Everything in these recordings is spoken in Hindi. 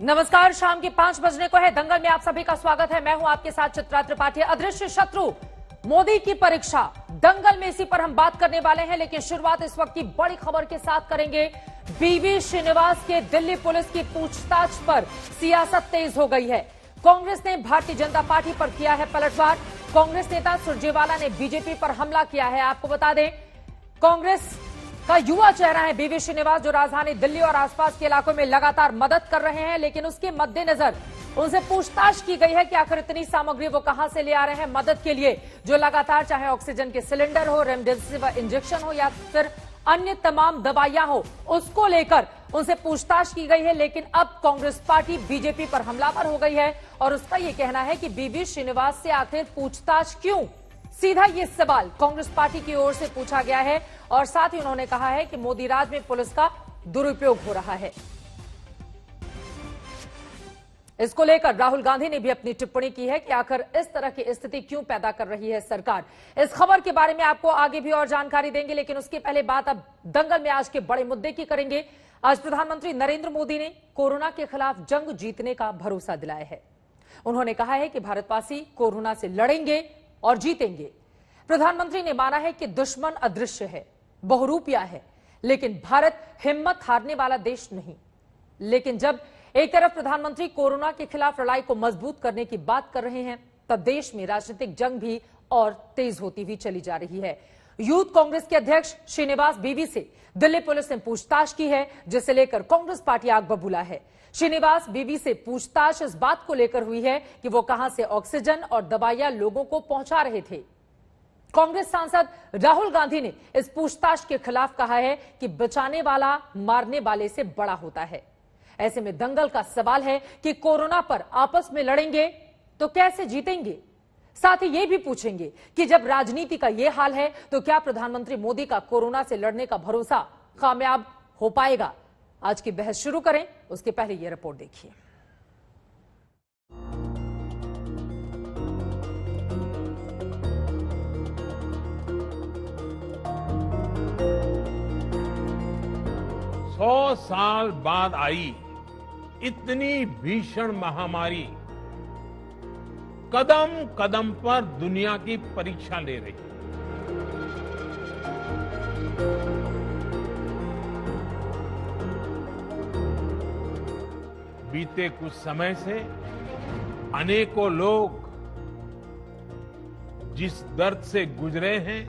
नमस्कार, शाम के 5 बजने को है। दंगल में आप सभी का स्वागत है। मैं हूं आपके साथ चित्रा त्रिपाठी। अदृश्य शत्रु मोदी की परीक्षा, दंगल में इसी पर हम बात करने वाले हैं। लेकिन शुरुआत इस वक्त की बड़ी खबर के साथ करेंगे। वीवी श्रीनिवास के दिल्ली पुलिस की पूछताछ पर सियासत तेज हो गई है। कांग्रेस ने भारतीय जनता पार्टी पर किया है पलटवार। कांग्रेस नेता सुरजेवाला ने बीजेपी पर हमला किया है। आपको बता दें, कांग्रेस का युवा चेहरा है वीवी श्रीनिवास, जो राजधानी दिल्ली और आसपास के इलाकों में लगातार मदद कर रहे हैं। लेकिन उसके मद्देनजर उनसे पूछताछ की गई है कि आखिर इतनी सामग्री वो कहां से ले आ रहे हैं मदद के लिए, जो लगातार चाहे ऑक्सीजन के सिलेंडर हो, रेमडेसिविर इंजेक्शन हो या फिर अन्य तमाम दवाइयां हो, उसको लेकर उनसे पूछताछ की गई है। लेकिन अब कांग्रेस पार्टी बीजेपी पर हमलावर हो गई है और उसका यह कहना है कि वीवी श्रीनिवास से आखिर पूछताछ क्यों। सीधा ये सवाल कांग्रेस पार्टी की ओर से पूछा गया है और साथ ही उन्होंने कहा है कि मोदी राज में पुलिस का दुरुपयोग हो रहा है। इसको लेकर राहुल गांधी ने भी अपनी टिप्पणी की है कि आखिर इस तरह की स्थिति क्यों पैदा कर रही है सरकार। इस खबर के बारे में आपको आगे भी और जानकारी देंगे, लेकिन उसके पहले बात अब दंगल में आज के बड़े मुद्दे की करेंगे। आज प्रधानमंत्री नरेंद्र मोदी ने कोरोना के खिलाफ जंग जीतने का भरोसा दिलाया है। उन्होंने कहा है कि भारतवासी कोरोना से लड़ेंगे और जीतेंगे। प्रधानमंत्री ने माना है कि दुश्मन अदृश्य है, बहुरूपिया है, लेकिन भारत हिम्मत हारने वाला देश नहीं। लेकिन जब एक तरफ प्रधानमंत्री कोरोना के खिलाफ लड़ाई को मजबूत करने की बात कर रहे हैं, तब देश में राजनीतिक जंग भी और तेज होती हुई चली जा रही है। यूथ कांग्रेस के अध्यक्ष श्रीनिवास वीवी से दिल्ली पुलिस ने पूछताछ की है, जिसे लेकर कांग्रेस पार्टी आग बबूला है। श्रीनिवास वीवी से पूछताछ इस बात को लेकर हुई है कि वो कहां से ऑक्सीजन और दवाइयां लोगों को पहुंचा रहे थे। कांग्रेस सांसद राहुल गांधी ने इस पूछताछ के खिलाफ कहा है कि बचाने वाला मारने वाले से बड़ा होता है। ऐसे में दंगल का सवाल है कि कोरोना पर आपस में लड़ेंगे तो कैसे जीतेंगे। साथ ही यह भी पूछेंगे कि जब राजनीति का यह हाल है तो क्या प्रधानमंत्री मोदी का कोरोना से लड़ने का भरोसा कामयाब हो पाएगा। आज की बहस शुरू करें, उसके पहले यह रिपोर्ट देखिए। सौ साल बाद आई इतनी भीषण महामारी कदम कदम पर दुनिया की परीक्षा ले रही है। बीते कुछ समय से अनेकों लोग जिस दर्द से गुजरे हैं,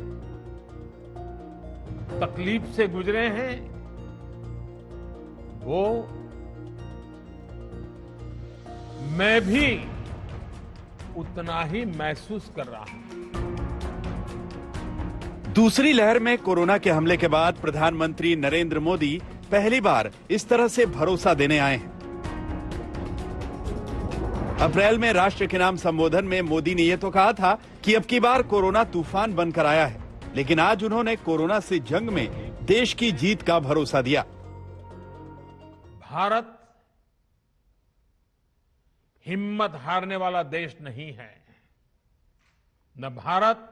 तकलीफ से गुजरे हैं, वो मैं भी उतना ही महसूस कर रहा हूं। दूसरी लहर में कोरोना के हमले के बाद प्रधानमंत्री नरेंद्र मोदी पहली बार इस तरह से भरोसा देने आए हैं। अप्रैल में राष्ट्र के नाम संबोधन में मोदी ने यह तो कहा था कि अब की बार कोरोना तूफान बनकर आया है, लेकिन आज उन्होंने कोरोना से जंग में देश की जीत का भरोसा दिया। भारत हिम्मत हारने वाला देश नहीं है। न भारत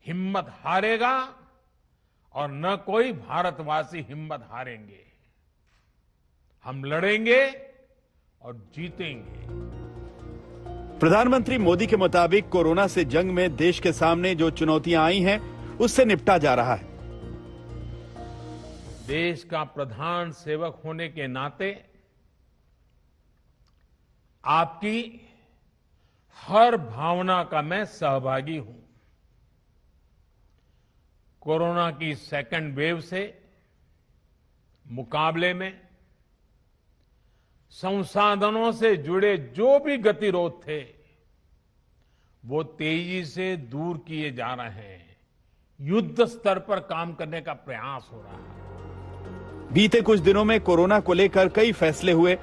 हिम्मत हारेगा और न कोई भारतवासी हिम्मत हारेंगे। हम लड़ेंगे और जीतेंगे। प्रधानमंत्री मोदी के मुताबिक कोरोना से जंग में देश के सामने जो चुनौतियां आई हैं, उससे निपटा जा रहा है। देश का प्रधान सेवक होने के नाते आपकी हर भावना का मैं सहभागी हूं। कोरोना की सेकंड वेव से मुकाबले में संसाधनों से जुड़े जो भी गतिरोध थे, वो तेजी से दूर किए जा रहे हैं। युद्ध स्तर पर काम करने का प्रयास हो रहा है। बीते कुछ दिनों में कोरोना को लेकर कई फैसले हुए।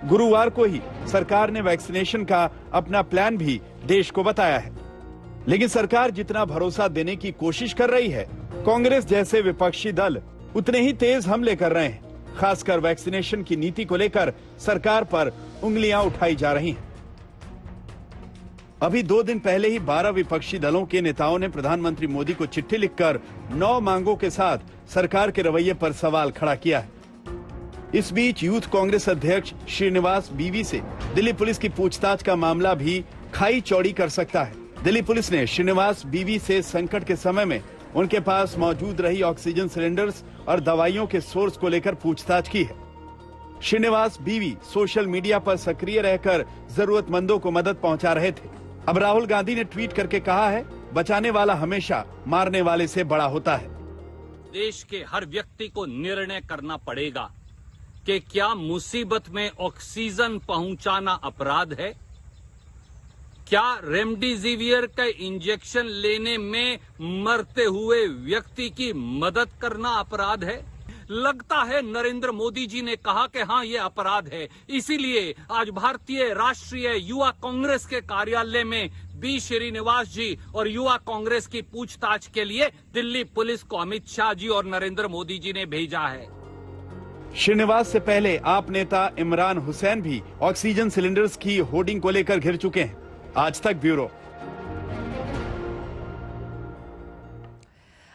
गुरुवार को ही सरकार ने वैक्सीनेशन का अपना प्लान भी देश को बताया है। लेकिन सरकार जितना भरोसा देने की कोशिश कर रही है, कांग्रेस जैसे विपक्षी दल उतने ही तेज हमले कर रहे हैं। खासकर वैक्सीनेशन की नीति को लेकर सरकार पर उंगलियां उठाई जा रही हैं। अभी 2 दिन पहले ही 12 विपक्षी दलों के नेताओं ने प्रधानमंत्री मोदी को चिट्ठी लिखकर 9 मांगों के साथ सरकार के रवैये पर सवाल खड़ा किया है। इस बीच यूथ कांग्रेस अध्यक्ष श्रीनिवास बीवी से दिल्ली पुलिस की पूछताछ का मामला भी खाई चौड़ी कर सकता है। दिल्ली पुलिस ने श्रीनिवास बीवी से संकट के समय में उनके पास मौजूद रही ऑक्सीजन सिलेंडर्स और दवाइयों के सोर्स को लेकर पूछताछ की है। श्रीनिवास बीवी सोशल मीडिया पर सक्रिय रहकर जरूरतमंदों को मदद पहुंचा रहे थे। अब राहुल गांधी ने ट्वीट करके कहा है, बचाने वाला हमेशा मारने वाले से बड़ा होता है। देश के हर व्यक्ति को निर्णय करना पड़ेगा कि क्या मुसीबत में ऑक्सीजन पहुंचाना अपराध है, क्या रेमडेसिवियर का इंजेक्शन लेने में मरते हुए व्यक्ति की मदद करना अपराध है। लगता है नरेंद्र मोदी जी ने कहा कि हाँ ये अपराध है, इसीलिए आज भारतीय राष्ट्रीय युवा कांग्रेस के कार्यालय में बी श्रीनिवास जी और युवा कांग्रेस की पूछताछ के लिए दिल्ली पुलिस को अमित शाह जी और नरेंद्र मोदी जी ने भेजा है। श्रीनिवास से पहले आप नेता इमरान हुसैन भी ऑक्सीजन सिलेंडर्स की होर्डिंग को लेकर घिर चुके हैं। आज तक ब्यूरो।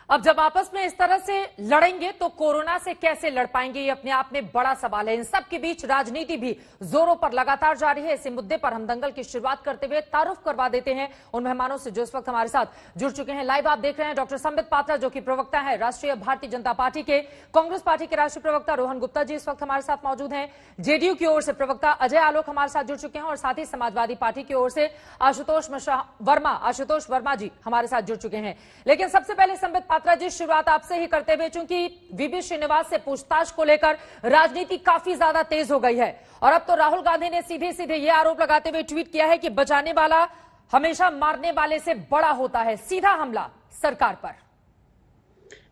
अब जब आपस में इस तरह से लड़ेंगे तो कोरोना से कैसे लड़ पाएंगे, ये अपने आप में बड़ा सवाल है। इन सब के बीच राजनीति भी जोरों पर लगातार जारी है। इसी मुद्दे पर हम दंगल की शुरुआत करते हुए तारुफ करवा देते हैं उन मेहमानों से जो इस वक्त हमारे साथ जुड़ चुके हैं। लाइव आप देख रहे हैं डॉक्टर संबित पात्रा, जो कि प्रवक्ता है राष्ट्रीय भारतीय जनता पार्टी के। कांग्रेस पार्टी के राष्ट्रीय प्रवक्ता रोहन गुप्ता जी इस वक्त हमारे साथ मौजूद हैं। जेडीयू की ओर से प्रवक्ता अजय आलोक हमारे साथ जुड़ चुके हैं और साथ ही समाजवादी पार्टी की ओर से आशुतोष वर्मा जी हमारे साथ जुड़ चुके हैं। लेकिन सबसे पहले संबित पात्रा जी, शुरुआत आपसे ही करते हुए, चूंकि वीबी श्रीनिवास से पूछताछ को लेकर राजनीति काफी ज्यादा तेज हो गई है और अब तो राहुल गांधी ने सीधे सीधे ये आरोप लगाते हुए ट्वीट किया है कि बचाने वाला हमेशा मारने वाले से बड़ा होता है। सीधा हमला सरकार पर।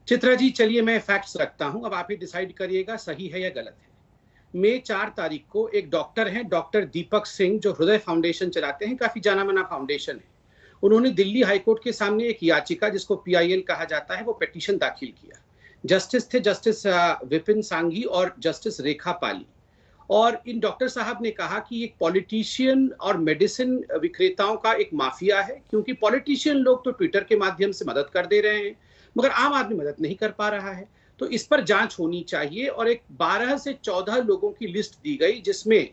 चित्रा जी, चलिए मैं फैक्ट्स रखता हूं, अब आप ही डिसाइड करिएगा सही है या गलत है। मई 4 तारीख को एक डॉक्टर हैं, डॉक्टर दीपक सिंह, जो हृदय फाउंडेशन चलाते हैं, काफी जाना माना फाउंडेशन है। उन्होंने दिल्ली हाईकोर्ट के सामने एक याचिका, जिसको PIL कहा जाता है, वो पिटीशन दाखिल किया। जस्टिस थे जस्टिस विपिन सांघी और जस्टिस रेखा पाली। और इन डॉक्टर साहब ने कहा कि एक पॉलिटिशियन और मेडिसिन विक्रेताओं का एक माफिया है, क्योंकि पॉलिटिशियन लोग तो ट्विटर के माध्यम से मदद कर दे रहे हैं मगर आम आदमी मदद नहीं कर पा रहा है। तो इस पर जांच होनी चाहिए। और एक 12 से 14 लोगों की लिस्ट दी गई, जिसमें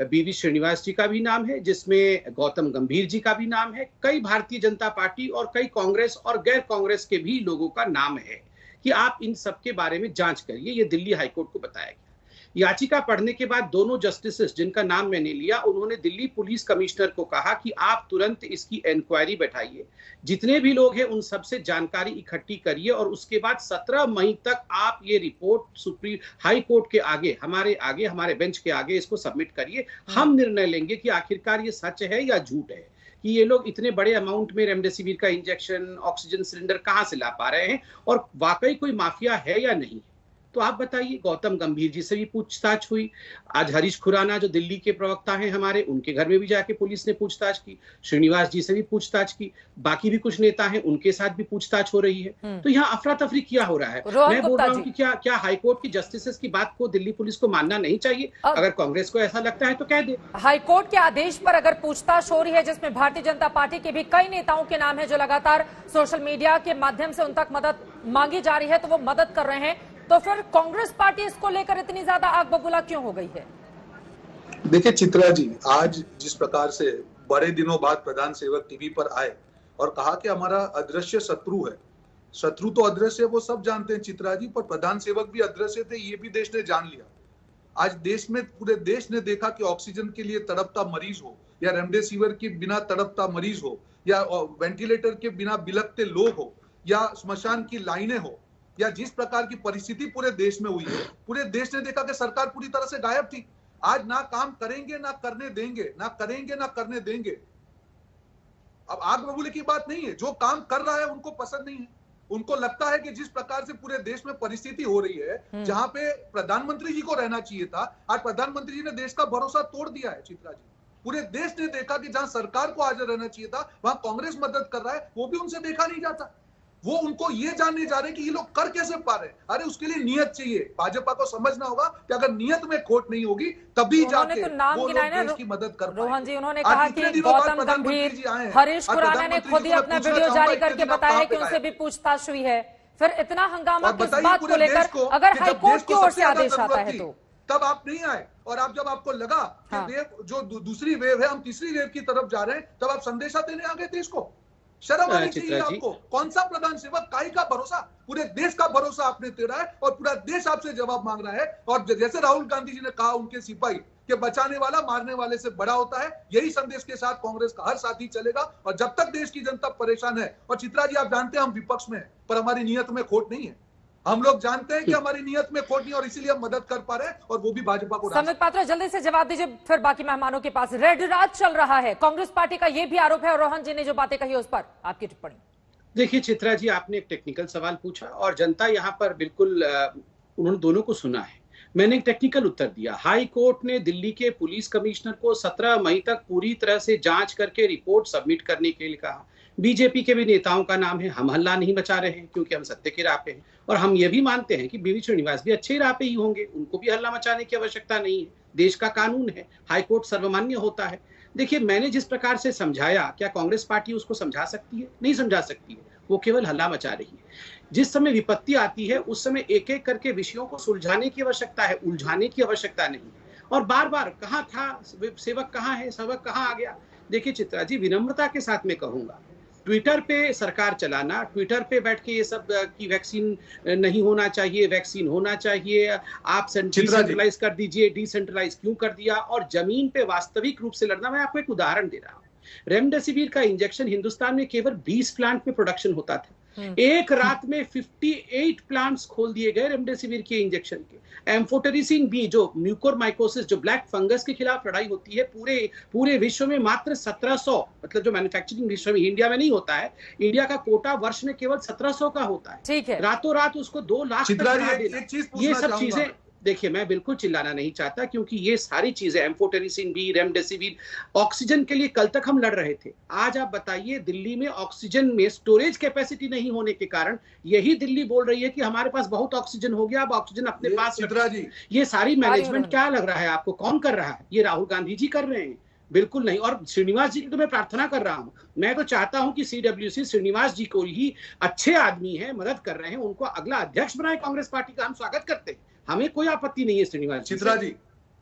बीवी श्रीनिवास जी का भी नाम है, जिसमें गौतम गंभीर जी का भी नाम है, कई भारतीय जनता पार्टी और कई कांग्रेस और गैर कांग्रेस के भी लोगों का नाम है कि आप इन सब के बारे में जांच करिए। ये दिल्ली हाईकोर्ट को बताया गया। याचिका पढ़ने के बाद दोनों जस्टिसेस, जिनका नाम मैंने लिया, उन्होंने दिल्ली पुलिस कमिश्नर को कहा कि आप तुरंत इसकी इंक्वायरी बैठाइए, जितने भी लोग हैं उन सबसे जानकारी इकट्ठी करिए और उसके बाद 17 मई तक आप ये रिपोर्ट सुप्रीम हाई कोर्ट के आगे, हमारे बेंच के आगे इसको सबमिट करिए। हम निर्णय लेंगे कि आखिरकार ये सच है या झूठ है, कि ये लोग इतने बड़े अमाउंट में रेमडेसिविर का इंजेक्शन, ऑक्सीजन सिलेंडर कहां से ला पा रहे हैं और वाकई कोई माफिया है या नहीं। तो आप बताइए। गौतम गंभीर जी से भी पूछताछ हुई। आज हरीश खुराना, जो दिल्ली के प्रवक्ता हैं हमारे, उनके घर में भी जाके पुलिस ने पूछताछ की। श्रीनिवास जी से भी पूछताछ की। बाकी भी कुछ नेता हैं, उनके साथ भी पूछताछ हो रही है। तो यहाँ अफरा तफरी क्या हो रहा है? मैं बोल रहा हूँ कि क्या हाईकोर्ट की जस्टिसेस की बात को दिल्ली पुलिस को मानना नहीं चाहिए? अगर कांग्रेस को ऐसा लगता है तो कह दे। हाईकोर्ट के आदेश पर अगर पूछताछ हो रही है, जिसमें भारतीय जनता पार्टी के भी कई नेताओं के नाम है जो लगातार सोशल मीडिया के माध्यम से उन तक मदद मांगी जा रही है, तो वो मदद कर रहे हैं, तो फिर कांग्रेस पार्टी इसको लेकर इतनी ज्यादा आग बबूला क्यों हो गई है? देखिए चित्रा जी, आज जिस प्रकार से बड़े दिनों बाद प्रधान सेवक टीवी पर आए और कहा कि हमारा अदृश्य शत्रु है, शत्रु तो अदृश्य है वो सब जानते हैं चित्रा जी, पर प्रधान सेवक भी अदृश्य थे ये भी देश ने जान लिया। आज देश में पूरे देश ने देखा कि ऑक्सीजन के लिए तड़पता मरीज हो या रेमडेसिविर के बिना तड़पता मरीज हो या वेंटिलेटर के बिना बिलखते लोग हो या श्मशान की लाइनें हो या जिस प्रकार की परिस्थिति पूरे देश में हुई है, पूरे देश ने देखा कि सरकार पूरी तरह से गायब थी। आज ना काम करेंगे ना करने देंगे, ना करेंगे ना करने देंगे। अब आग बबूले की बात नहीं है, जो काम कर रहा है उनको पसंद नहीं है। उनको लगता है कि जिस प्रकार से पूरे देश में परिस्थिति हो रही है, जहां पे प्रधानमंत्री जी को रहना चाहिए था, आज प्रधानमंत्री जी ने देश का भरोसा तोड़ दिया है चित्रा जी। पूरे देश ने देखा कि जहां सरकार को हाजिर रहना चाहिए था वहां कांग्रेस मदद कर रहा है, वो भी उनसे देखा नहीं जाता। वो उनको ये जानने जा रहे हैं कि ये लोग कर कैसे पा रहे हैं। अरे उसके लिए नियत चाहिए। भाजपा को समझना होगा कि अगर नियत में खोट नहीं होगी तभी जाके वो लोग देश की मदद कर पाएंगे। रोहन जी, उन्होंने कहा कि गौतम गंभीर, हरीश खुराना ने खुद ही अपना वीडियो जारी करके बताया है कि उनसे भी पूछताछ हुई है। फिर इतना हंगामा किस बात को लेकर, अगर हाईकोर्ट की ओर से आदेश आता है तो तब आप नहीं आए, और आप जब आपको लगा कि हाँ। वेव जो दूसरी वेव है, हम तीसरी वेव की तरफ जा रहे हैं, तब आप संदेशा देने आ गए देश को। शर्म आनी चाहिए आपको। कौन सा प्रधान सेवक, काई का भरोसा, पूरे देश का भरोसा आपने तेरा है और पूरा देश आपसे जवाब मांग रहा है। और जैसे राहुल गांधी जी ने कहा उनके सिपाही कि बचाने वाला मारने वाले से बड़ा होता है, यही संदेश के साथ कांग्रेस का हर साथी चलेगा। और जब तक देश की जनता परेशान है, और चित्रा जी आप जानते हैं हम विपक्ष में हैं, पर हमारी नीयत में खोट नहीं है। हम लोग जानते हैं कि हमारी नीयत में खोट नहीं, और इसीलिए हम मदद कर पा रहे हैं, और वो भी भाजपा को। संबित पात्रा जल्दी से जवाब दीजिए, फिर बाकी मेहमानों के पास। रेड राज चल रहा है, कांग्रेस पार्टी का यह भी आरोप है, और रोहन जी ने जो बातें कही उस पर आपकी टिप्पणी। देखिए चित्रा जी, आपने एक टेक्निकल सवाल पूछा और जनता यहाँ पर बिल्कुल उन्होंने दोनों को सुना है। मैंने एक टेक्निकल उत्तर दिया। हाई कोर्ट ने दिल्ली के पुलिस कमिश्नर को 17 मई तक पूरी तरह से जांच करके रिपोर्ट सबमिट करने के लिए कहा। बीजेपी के भी नेताओं का नाम है, हम हल्ला नहीं मचा रहे हैं क्योंकि हम सत्य के राह पे हैं, और हम ये भी मानते हैं कि बीवी श्रीनिवास भी अच्छे राह पे ही होंगे, उनको भी हल्ला मचाने की आवश्यकता नहीं है। देश का कानून है, हाईकोर्ट सर्वमान्य होता है। देखिए, मैंने जिस प्रकार से समझाया, क्या कांग्रेस पार्टी उसको समझा सकती है? नहीं समझा सकती है, वो केवल हल्ला मचा रही है। जिस समय विपत्ति आती है उस समय एक एक करके विषयों को सुलझाने की आवश्यकता है, उलझाने की आवश्यकता नहीं। और बार बार कहाँ था सेवक, कहाँ है सबक, कहाँ आ गया? देखिए चित्रा जी, विनम्रता के साथ मैं कहूंगा, ट्विटर पे सरकार चलाना, ट्विटर पे बैठ के ये सब की वैक्सीन नहीं होना चाहिए, वैक्सीन होना चाहिए, आप डिसेंट्रलाइज कर दीजिए, डिसेंट्रलाइज क्यों कर दिया, और जमीन पे वास्तविक रूप से लड़ना। मैं आपको एक उदाहरण दे रहा हूँ। रेमडेसिविर का इंजेक्शन हिंदुस्तान में केवल 20 प्लांट में प्रोडक्शन होता था। एक रात में 58 प्लांट्स खोल दिए गए रेमडेसिविर के इंजेक्शन के। एम्फोटेरिसिन बी, जो म्यूकोरमाइकोसिस, जो ब्लैक फंगस के खिलाफ लड़ाई होती है, पूरे विश्व में मात्र 1700, मतलब जो मैन्युफैक्चरिंग विश्व में, इंडिया में नहीं होता है, इंडिया का कोटा वर्ष में केवल 1700 का होता है। ठीक है, रातों रात उसको 2 लाख तक बढ़ा देना, ये सब चीजें। देखिए, मैं बिल्कुल चिल्लाना नहीं चाहता क्योंकि ये सारी चीजें, एम्फोटेरिसिन बी, रेमडेसिविर, ऑक्सीजन के लिए कल तक हम लड़ रहे थे। आज आप बताइए, दिल्ली में ऑक्सीजन में स्टोरेज कैपेसिटी नहीं होने के कारण यही दिल्ली बोल रही है कि हमारे पास बहुत ऑक्सीजन हो गया, अब ऑक्सीजन अपने पास रखिए। ये सारी मैनेजमेंट क्या लग रहा है आपको? कौन कर रहा है? ये राहुल गांधी जी कर रहे हैं? बिल्कुल नहीं। और श्रीनिवास जी की तो मैं प्रार्थना कर रहा हूं, मैं तो चाहता हूं कि सीडब्ल्यूसी श्रीनिवास जी को ही, अच्छे आदमी है, मदद कर रहे हैं, उनको अगला अध्यक्ष बनाए कांग्रेस पार्टी का। हम स्वागत करते हैं, हमें कोई आपत्ति नहीं है श्रीनिवास चित्रा जी।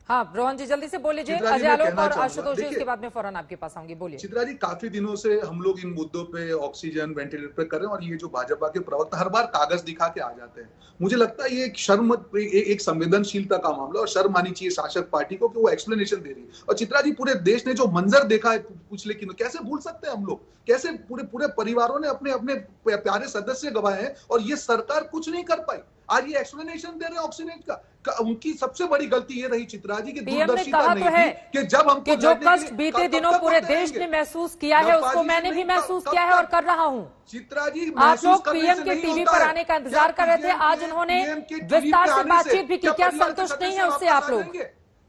हाँ रोहन जी जल्दी से बोल लीजिए, अजय आलोक और आशुतोष जी, उसके बाद में फौरन आपके पास आऊंगी, बोलिए। चित्रा जी, काफी दिनों से हम लोग इन मुद्दों पे, ऑक्सीजन, वेंटिलेटर पे कर रहे हैं, और ये जो भाजपा के प्रवक्ता हर बार कागज दिखा के आ जाते हैं। मुझे लगता है ये एक शर्म, एक संवेदनशीलता का मामला, और शर्म आनी चाहिए शासक पार्टी को कि वो एक्सप्लेनेशन दे रही है। और चित्रा जी, पूरे देश ने जो मंजर देखा है पिछले दिनों, कैसे भूल सकते हैं हम लोग? कैसे पूरे परिवारों ने अपने अपने प्यारे सदस्य गंवाए हैं, और ये सरकार कुछ नहीं कर पाई। आज ये एक्सप्लेनेशन दे रहे हैं ऑक्सीजन का। उनकी सबसे बड़ी गलती ये रही चित्रा जी की दूरदर्शिता नहीं थी कि जब हमको जो कष्ट बीते दिनों पूरे देश ने महसूस किया है, उसको मैंने भी महसूस किया है और कर रहा हूं। चित्रा जी, आप लोग पीएम के टीवी पर आने का इंतजार कर रहे थे, आज उन्होंने विस्तार से बातचीत भी की, क्या संतुष्ट नहीं है उससे आप लोग?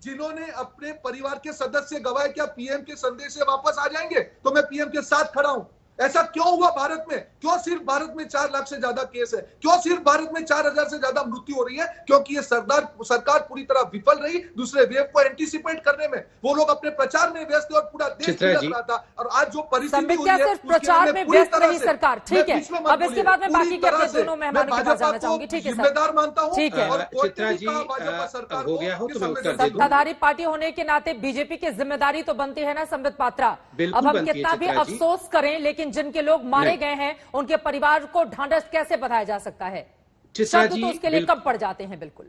जिन्होंने अपने परिवार के सदस्य गवाए, क्या पीएम के संदेश से वापस आ जाएंगे? तो मैं पीएम के साथ खड़ा हूं। ऐसा क्यों हुआ भारत में? क्यों सिर्फ भारत में 4 लाख से ज्यादा केस है? क्यों सिर्फ भारत में 4000 से ज्यादा मृत्यु हो रही है? क्योंकि ये सरकार पूरी तरह विफल रही दूसरे वेव को एंटीसिपेट करने में। वो लोग अपने प्रचार में व्यस्त थे और पूरा देश लग रहा था। और आज जो परिस्थिति हुई है, सिर्फ प्रचार में व्यस्त रही सरकार। ठीक है, अब इसके बाद में बाकी के अपने दोनों मेहमानों के पास जाना चाहूंगी। ठीक है, जिम्मेदार मानता हूं। ठीक है, चित्रा जी, हो गया हो तो मैं उत्तर दे दूं। सत्ताधारी पार्टी होने के नाते बीजेपी की जिम्मेदारी तो बनती है ना संबित पात्रा। अब हम कितना भी अफसोस करें, लेकिन जिनके लोग मारे गए हैं उनके परिवार को ढांढस कैसे बधाया जा सकता है? शब्द तो उसके लिए कम पड़ जाते हैं। बिल्कुल,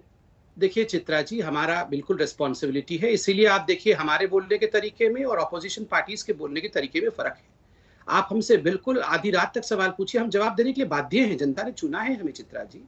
देखिए चित्रा जी, हमारा बिल्कुल रिस्पॉन्सिबिलिटी है। इसीलिए आप देखिए, हमारे बोलने के तरीके में और अपोजिशन पार्टीज के बोलने के तरीके में फर्क है। आप हमसे बिल्कुल आधी रात तक सवाल पूछिए, हम जवाब देने के लिए बाध्य हैं। जनता ने चुना है हमें। चित्रा जी,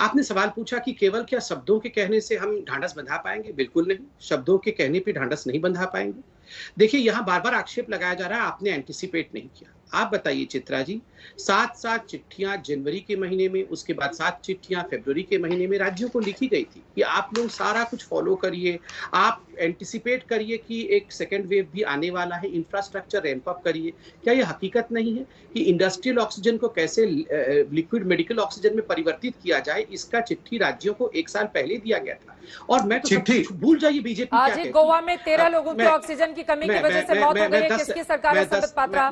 आपने सवाल पूछा कि केवल क्या शब्दों के कहने से हम ढांढस बंधा पाएंगे? बिल्कुल नहीं, शब्दों के कहने पे ढांढस नहीं बंधा पाएंगे। देखिए, यहाँ बार बार आक्षेप लगाया जा रहा है आपने एंटीसिपेट नहीं किया। आप बताइए चित्रा जी, 7 चिट्ठियां जनवरी के महीने में, उसके बाद 7 चिट्ठियां फरवरी के महीने में राज्यों को लिखी गई थी कि आप लोग सारा कुछ फॉलो करिए, आप एंटीसिपेट करिए कि एक सेकेंड वेव भी आने वाला है, इंफ्रास्ट्रक्चर रैंप अप करिए। क्या यह हकीकत नहीं है कि इंडस्ट्रियल ऑक्सीजन को कैसे लिक्विड मेडिकल ऑक्सीजन में परिवर्तित किया जाए? इसका चिट्ठी राज्यों को 1 साल पहले दिया गया था। और मैं तो भूल जाइए बीजेपी आज ही गोवा में 13 लोगों की ऑक्सीजन की कमी की वजह से मौत हो गई है। किसकी सरकार है संबित पात्रा?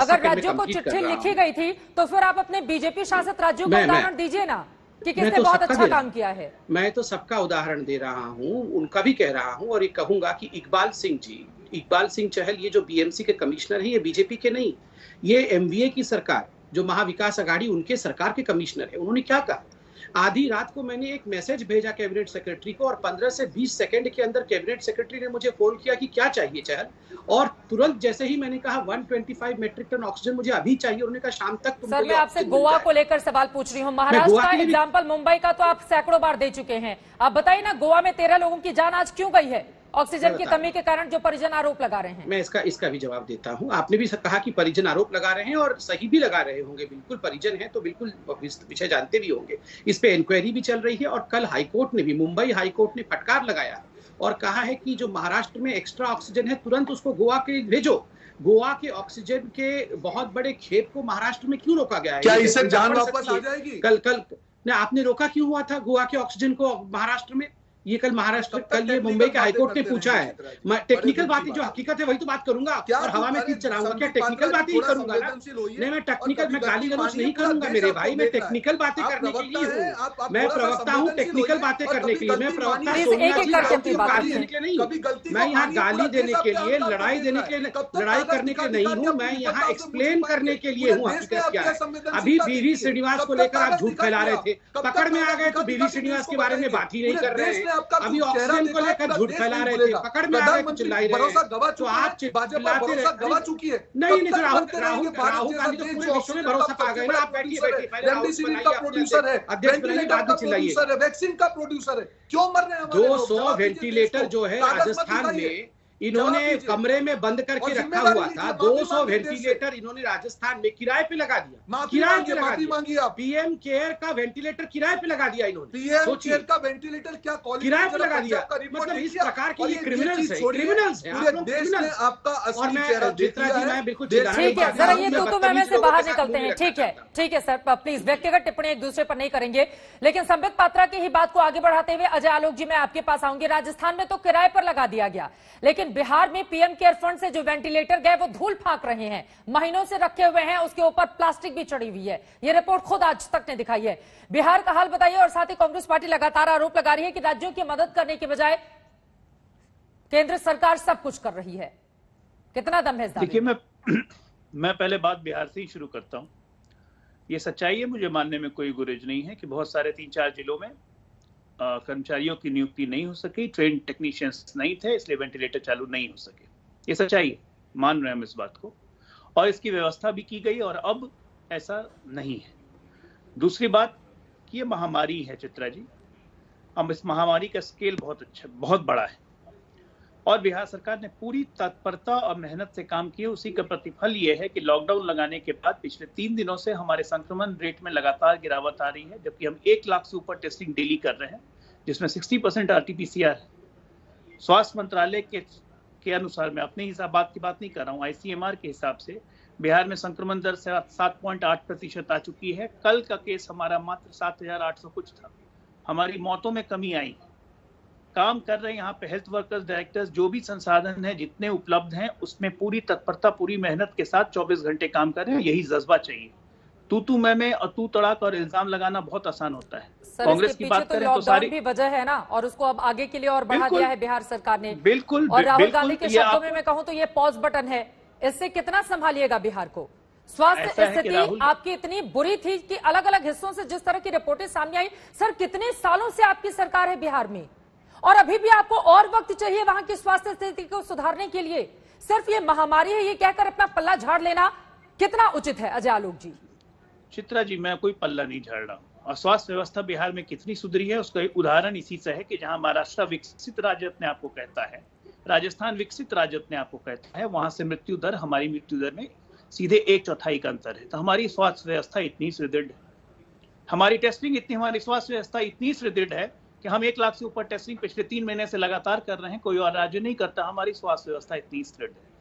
अगर राज्यों को चिट्ठी लिखी गई थी तो फिर आप अपने बीजेपी शासित राज्यों का उदाहरण दीजिए ना। कि किसने बहुत अच्छा काम किया है? मैं तो सबका उदाहरण दे रहा हूं, उनका भी कह रहा हूं, और ये कहूंगा कि इकबाल सिंह चहल, ये जो बीएमसी के कमिश्नर हैं, ये बीजेपी के नहीं, ये एमवीए की सरकार, जो महाविकास अघाड़ी उनके सरकार के कमिश्नर है। उन्होंने क्या कहा, आधी रात को मैंने एक मैसेज भेजा कैबिनेट सेक्रेटरी को, और 15 से 20 सेकंड के अंदर कैबिनेट सेक्रेटरी ने मुझे फोन किया कि क्या चाहिए चहल, और तुरंत जैसे ही मैंने कहा 125 मेट्रिक टन ऑक्सीजन मुझे अभी चाहिए, उन्होंने कहा शाम तक तुमको। सर, मैं आपसे गोवा को लेकर सवाल पूछ रही हूँ। महाराष्ट्र का एग्जाम्पल, मुंबई का तो आप सैकड़ों बार दे चुके हैं। आप बताइए ना, गोवा में 13 लोगों की जान आज क्यों गई है ऑक्सीजन की कमी के कारण, जो परिजन आरोप लगा रहे हैं? मैं इसका भी जवाब देता हूं। आपने भी कहा कि परिजन आरोप लगा रहे हैं, और सही भी लगा रहे होंगे, बिल्कुल परिजन हैं तो बिल्कुल विषय जानते भी होंगे। इस पे इंक्वायरी भी चल रही है, और कल हाईकोर्ट ने भी, मुंबई हाईकोर्ट ने फटकार लगाया और कहा है कि जो महाराष्ट्र में एक्स्ट्रा ऑक्सीजन है तुरंत उसको गोवा के भेजो। गोवा के ऑक्सीजन के बहुत बड़े खेप को महाराष्ट्र में क्यों रोका गया है? क्या इससे जान वापस आ जाएगी? कल आपने रोका क्यों हुआ था गोवा के ऑक्सीजन को महाराष्ट्र में? ये कल महाराष्ट्र, कल ये मुंबई के हाईकोर्ट ने पूछा है। मैं टेक्निकल बातें, जो हकीकत है वही तो बात करूंगा, और हवा में तीर चलाऊंगा क्या? टेक्निकल बातें ही करूंगा ना। नहीं, मैं टेक्निकल, मैं गाली गलौज नहीं करूंगा मेरे भाई, मैं टेक्निकल बातें करने के लिए हूँ। मैं प्रवक्ता हूँ टेक्निकल बातें करने के लिए। मैं प्रवक्ता नहीं, मैं यहाँ गाली देने के लिए, लड़ाई देने के लिए, लड़ाई करने के नहीं हूँ। मैं यहाँ एक्सप्लेन करने के लिए हूँ हकीकत क्या है। अभी बीवी श्रीनिवास को लेकर आप झूठ फैला रहे थे, पकड़ में आ गए तो बीवी श्रीनिवास के बारे में बात ही नहीं कर रहे हैं। अभी ऑक्सीजन को लेकर झूठ फैला रहे थे, पकड़ में आ गए तो चिल्लाई रहे हैं। तो आप चिल्लाते रहे, गवा चुकी है। नहीं, राहुल गांधी तो पूरे विश्व में भरोसा पा गए ना। आप बैठिए, रेमडेसिविर का प्रोड्यूसर है, वेंटिलेटर का प्रोड्यूसर है, वैक्सीन का प्रोड्यूसर है, क्यों मर रहे हैं? 200 वेंटिलेटर जो है राजस्थान में इन्होंने कमरे में बंद करके रखा हुआ था। 200 वेंटिलेटर इन्होंने राजस्थान में किराए पे लगा दिया। किराए पे लगा दिया। पीएम केयर का वेंटिलेटर किराए पे लगा दिया इन्होंने। पीएम केयर का वेंटिलेटर क्या किराए पे लगा दिया? मतलब इस प्रकार के ये क्रिमिनल्स है, क्रिमिनल्स है। पूरे देश ने आपका असली चेहरा देख लिया है। मैं बिल्कुल ठीक है, जरा ये तो मैं से बाहर निकलते हैं। ठीक है सर, प्लीज व्यक्तिगत टिप्पणी एक दूसरे पर नहीं करेंगे, लेकिन संबित पात्रा की ही बात को आगे बढ़ाते हुए अजय आलोक जी, मैं आपके पास आऊंगी। राजस्थान में तो किराए पर लगा दिया गया, लेकिन बिहार में पीएम केयर फंड से जो वेंटिलेटर गए वो धूल फांक रहे हैं, महीनों से रखे हुए हैं, उसके ऊपर प्लास्टिक भी चढ़ी हुई है। ये रिपोर्ट खुद आज तक ने दिखाई है। बिहार का हाल बताइए। और साथ ही कांग्रेस पार्टी लगातार आरोप लगा रही है कि राज्यों की मदद करने के बजाय केंद्र सरकार सब कुछ कर रही है। कितना दम है? देखिए, मैं पहले बात बिहार से ही शुरू करता हूं। ये सच्चाई है, मुझे मानने में कोई गुरेज नहीं है कि बहुत सारे 3-4 जिलों में कर्मचारियों की नियुक्ति नहीं हो सकी, ट्रेन टेक्नीशियंस नहीं थे, इसलिए वेंटिलेटर चालू नहीं हो सके। ये सच्चाई है, मान रहे हैं हम इस बात को, और इसकी व्यवस्था भी की गई, और अब ऐसा नहीं है। दूसरी बात कि ये महामारी है चित्रा जी, अब इस महामारी का स्केल बहुत बड़ा है, और बिहार सरकार ने पूरी तत्परता और मेहनत से काम किया। उसी का प्रतिफल ये है कि लॉकडाउन लगाने के बाद पिछले 3 दिनों से हमारे संक्रमण रेट में लगातार गिरावट आ रही है, जबकि हम 1 लाख से ऊपर टेस्टिंग डेली कर रहे हैं, जिसमें 60% RT-PCR है। स्वास्थ्य मंत्रालय के अनुसार, मैं अपने हिसाब बात नहीं कर रहा हूँ, ICMR के हिसाब से बिहार में संक्रमण दर 7.8% आ चुकी है। कल का केस हमारा मात्र 7,800 कुछ था। हमारी मौतों में कमी आई। काम कर रहे हैं यहाँ पे हेल्थ वर्कर्स, डायरेक्टर्स, जो भी संसाधन है जितने उपलब्ध हैं, उसमें पूरी तत्परता, पूरी मेहनत के साथ 24 घंटे काम कर रहे हैं। यही जज्बा चाहिए। तू मैं और तू तड़ाक और इल्जाम लगाना बहुत आसान होता है। कांग्रेस की बात करें तो सारी भी वजह है ना, और उसको अब आगे के लिए और बढ़ा दिया है बिहार सरकार ने। बिल्कुल। और राहुल गांधी के शब्दों में मैं कहूं तो ये पॉज बटन है। इससे कितना संभालिएगा बिहार को? स्वास्थ्य स्थिति आपकी इतनी बुरी थी कि अलग अलग हिस्सों से जिस तरह की रिपोर्टें सामने आई, सर कितने सालों से आपकी सरकार है बिहार में, और अभी भी आपको और वक्त चाहिए वहां की स्वास्थ्य स्थिति को सुधारने के लिए। सिर्फ ये महामारी है ये कहकर अपना पल्ला झाड़ लेना कितना उचित है? अजय आलोक जी। चित्रा जी, मैं कोई पल्ला नहीं झाड़ रहा हूं। और स्वास्थ्य व्यवस्था बिहार में कितनी सुधरी है उसका एक उदाहरण इसी से है कि जहां महाराष्ट्र विकसित राज्य अपने आप को कहता है, राजस्थान विकसित राज्य अपने आप को कहता है, वहां से मृत्यु दर हमारी मृत्यु दर में सीधे 1/4 का अंतर है। तो हमारी स्वास्थ्य व्यवस्था इतनी सुदृढ़ है, हमारी टेस्टिंग इतनी, हमारी स्वास्थ्य व्यवस्था इतनी सुदृढ़ है कि हम 1 लाख से ऊपर टेस्टिंग पिछले 3 महीने से लगातार कर रहे हैं। कोई और राज्य नहीं करता। हमारी स्वास्थ्य व्यवस्था इतनी सुदृढ़ है।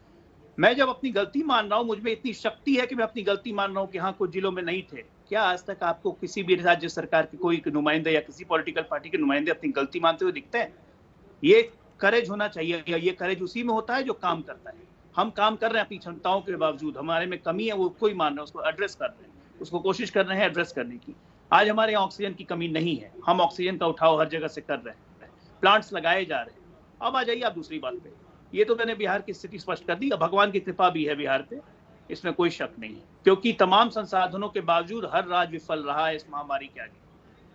मैं जब अपनी गलती मान रहा हूं, मुझ में इतनी शक्ति है कि मैं अपनी गलती मान रहा हूं कि हाँ कुछ जिलों में नहीं थे। क्या आज तक आपको किसी भी राज्य सरकार के कोई नुमाइंदे या किसी पॉलिटिकल पार्टी के नुमाइंदे अपनी गलती मानते हुए दिखते हैं? ये करेज होना चाहिए। ये करेज उसी में होता है जो काम करता है। हम काम कर रहे हैं अपनी क्षमताओं के बावजूद, हमारे में कमी है वो कोई मान रहा है, उसको एड्रेस कर रहे हैं, उसको कोशिश कर रहे हैं एड्रेस करने की। आज हमारे यहाँ ऑक्सीजन की कमी नहीं है, हम ऑक्सीजन का उठाव हर जगह से कर रहे हैं, प्लांट्स लगाए जा रहे हैं। अब आ जाइए आप दूसरी बात पे, ये तो मैंने बिहार की स्थिति स्पष्ट कर दी। अब भगवान की कृपा भी है बिहार पे, इसमें कोई शक नहीं है, क्योंकि तमाम संसाधनों के बावजूद हर राज्य विफल रहा है इस महामारी के आगे।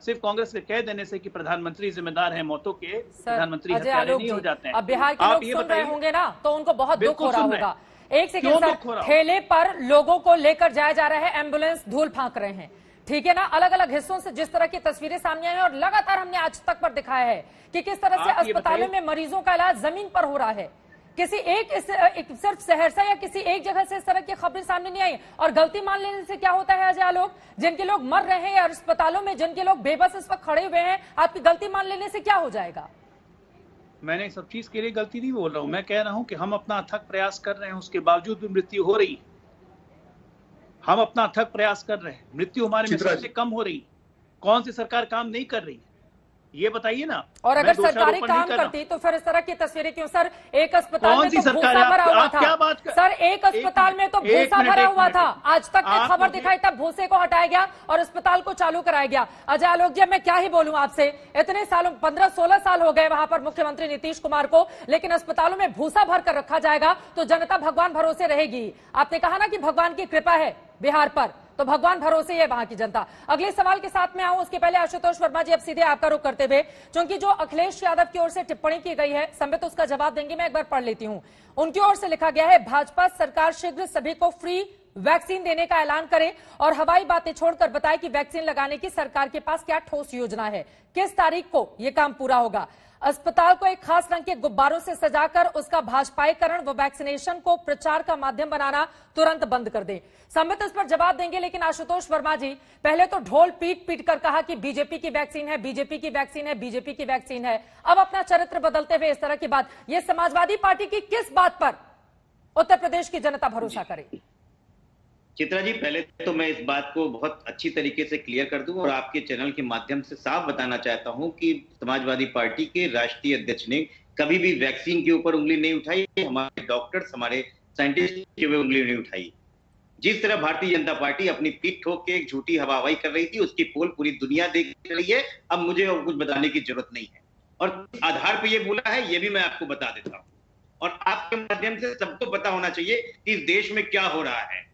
सिर्फ कांग्रेस के कह देने से कि प्रधानमंत्री जिम्मेदार हैं मौतों के, प्रधानमंत्री हत्यारे नहीं हो जाते हैं। अब बिहार के लोग सुन रहे होंगे ना, तो उनको बहुत दुख हो रहा होगा। एक सेकंड सर, ठेले पर लोगों को लेकर जाया जा रहा है, एम्बुलेंस धूल फांक रहे हैं, ठीक है ना, अलग अलग हिस्सों से जिस तरह की तस्वीरें सामने आई हैं, और लगातार हमने आज तक पर दिखाया है कि किस तरह से अस्पतालों में मरीजों का इलाज जमीन पर हो रहा है। किसी एक सिर्फ सहरसा या किसी एक जगह से इस तरह की खबरें सामने नहीं आई। और गलती मान लेने से क्या होता है अजय आलोक, जिनके लोग मर रहे हैं या अस्पतालों में जिनके लोग बेबस इस वक्त खड़े हुए हैं, आपकी गलती मान लेने से क्या हो जाएगा? मैंने सब चीज के लिए गलती नहीं बोल रहा हूं, मैं कह रहा हूं कि हम अपना अथक प्रयास कर रहे हैं, उसके बावजूद भी मृत्यु हो रही है। हम अपना अथक प्रयास कर रहे हैं, मृत्यु हमारे में सबसे कम हो रही। कौन सी सरकार काम नहीं कर रही, ये बताइए ना। और अगर सरकारें काम करती तो फिर इस तरह की तस्वीरें क्यों? सर, एक अस्पताल में तो भूसा भरा हुआ था। सर, एक अस्पताल में तो भूसा भरा हुआ था, आज तक की खबर दिखाई तब भूसे को हटाया गया और अस्पताल को चालू कराया गया। अजय आलोक जी, मैं क्या ही बोलूं आपसे, इतने सालों 15-16 साल हो गए वहां पर मुख्यमंत्री नीतीश कुमार को, लेकिन अस्पतालों में भूसा भर कर रखा जाएगा तो जनता भगवान भरोसे रहेगी। आपने कहा ना कि भगवान की कृपा है बिहार पर, तो भगवान भरोसे है वहां की जनता। अगले सवाल के साथ में आऊं, उसके पहले आशुतोष वर्मा जी अब सीधे आपका रुख करते हुए, क्योंकि जो अखिलेश यादव की ओर से टिप्पणी की गई है, संबित उसका जवाब देंगे, मैं एक बार पढ़ लेती हूं। उनकी ओर से लिखा गया है, भाजपा सरकार शीघ्र सभी को फ्री वैक्सीन देने का ऐलान करे और हवाई बातें छोड़कर बताए कि वैक्सीन लगाने की सरकार के पास क्या ठोस योजना है, किस तारीख को यह काम पूरा होगा। अस्पताल को एक खास रंग के गुब्बारों से सजाकर उसका भाजपाईकरण व वैक्सीनेशन को प्रचार का माध्यम बनाना तुरंत बंद कर दे। संबित इस पर जवाब देंगे, लेकिन आशुतोष वर्मा जी, पहले तो ढोल पीट पीट कर कहा कि बीजेपी की वैक्सीन है, बीजेपी की वैक्सीन है, बीजेपी की वैक्सीन है, अब अपना चरित्र बदलते हुए इस तरह की बात, ये समाजवादी पार्टी की किस बात पर उत्तर प्रदेश की जनता भरोसा करे? चित्रा जी, पहले तो मैं इस बात को बहुत अच्छी तरीके से क्लियर कर दूं और आपके चैनल के माध्यम से साफ बताना चाहता हूं कि समाजवादी पार्टी के राष्ट्रीय अध्यक्ष ने कभी भी वैक्सीन के ऊपर उंगली नहीं उठाई, हमारे डॉक्टर्स, हमारे साइंटिस्ट के ऊपर उंगली नहीं उठाई। जिस तरह भारतीय जनता पार्टी अपनी पीठ ठोक के एक झूठी हवाई कर रही थी, उसकी पोल पूरी दुनिया देख रही है। अब मुझे और कुछ बताने की जरूरत नहीं है, और आधार पर यह बोला है ये भी मैं आपको बता देता हूं, और आपके माध्यम से सबको पता होना चाहिए कि इस देश में क्या हो रहा है।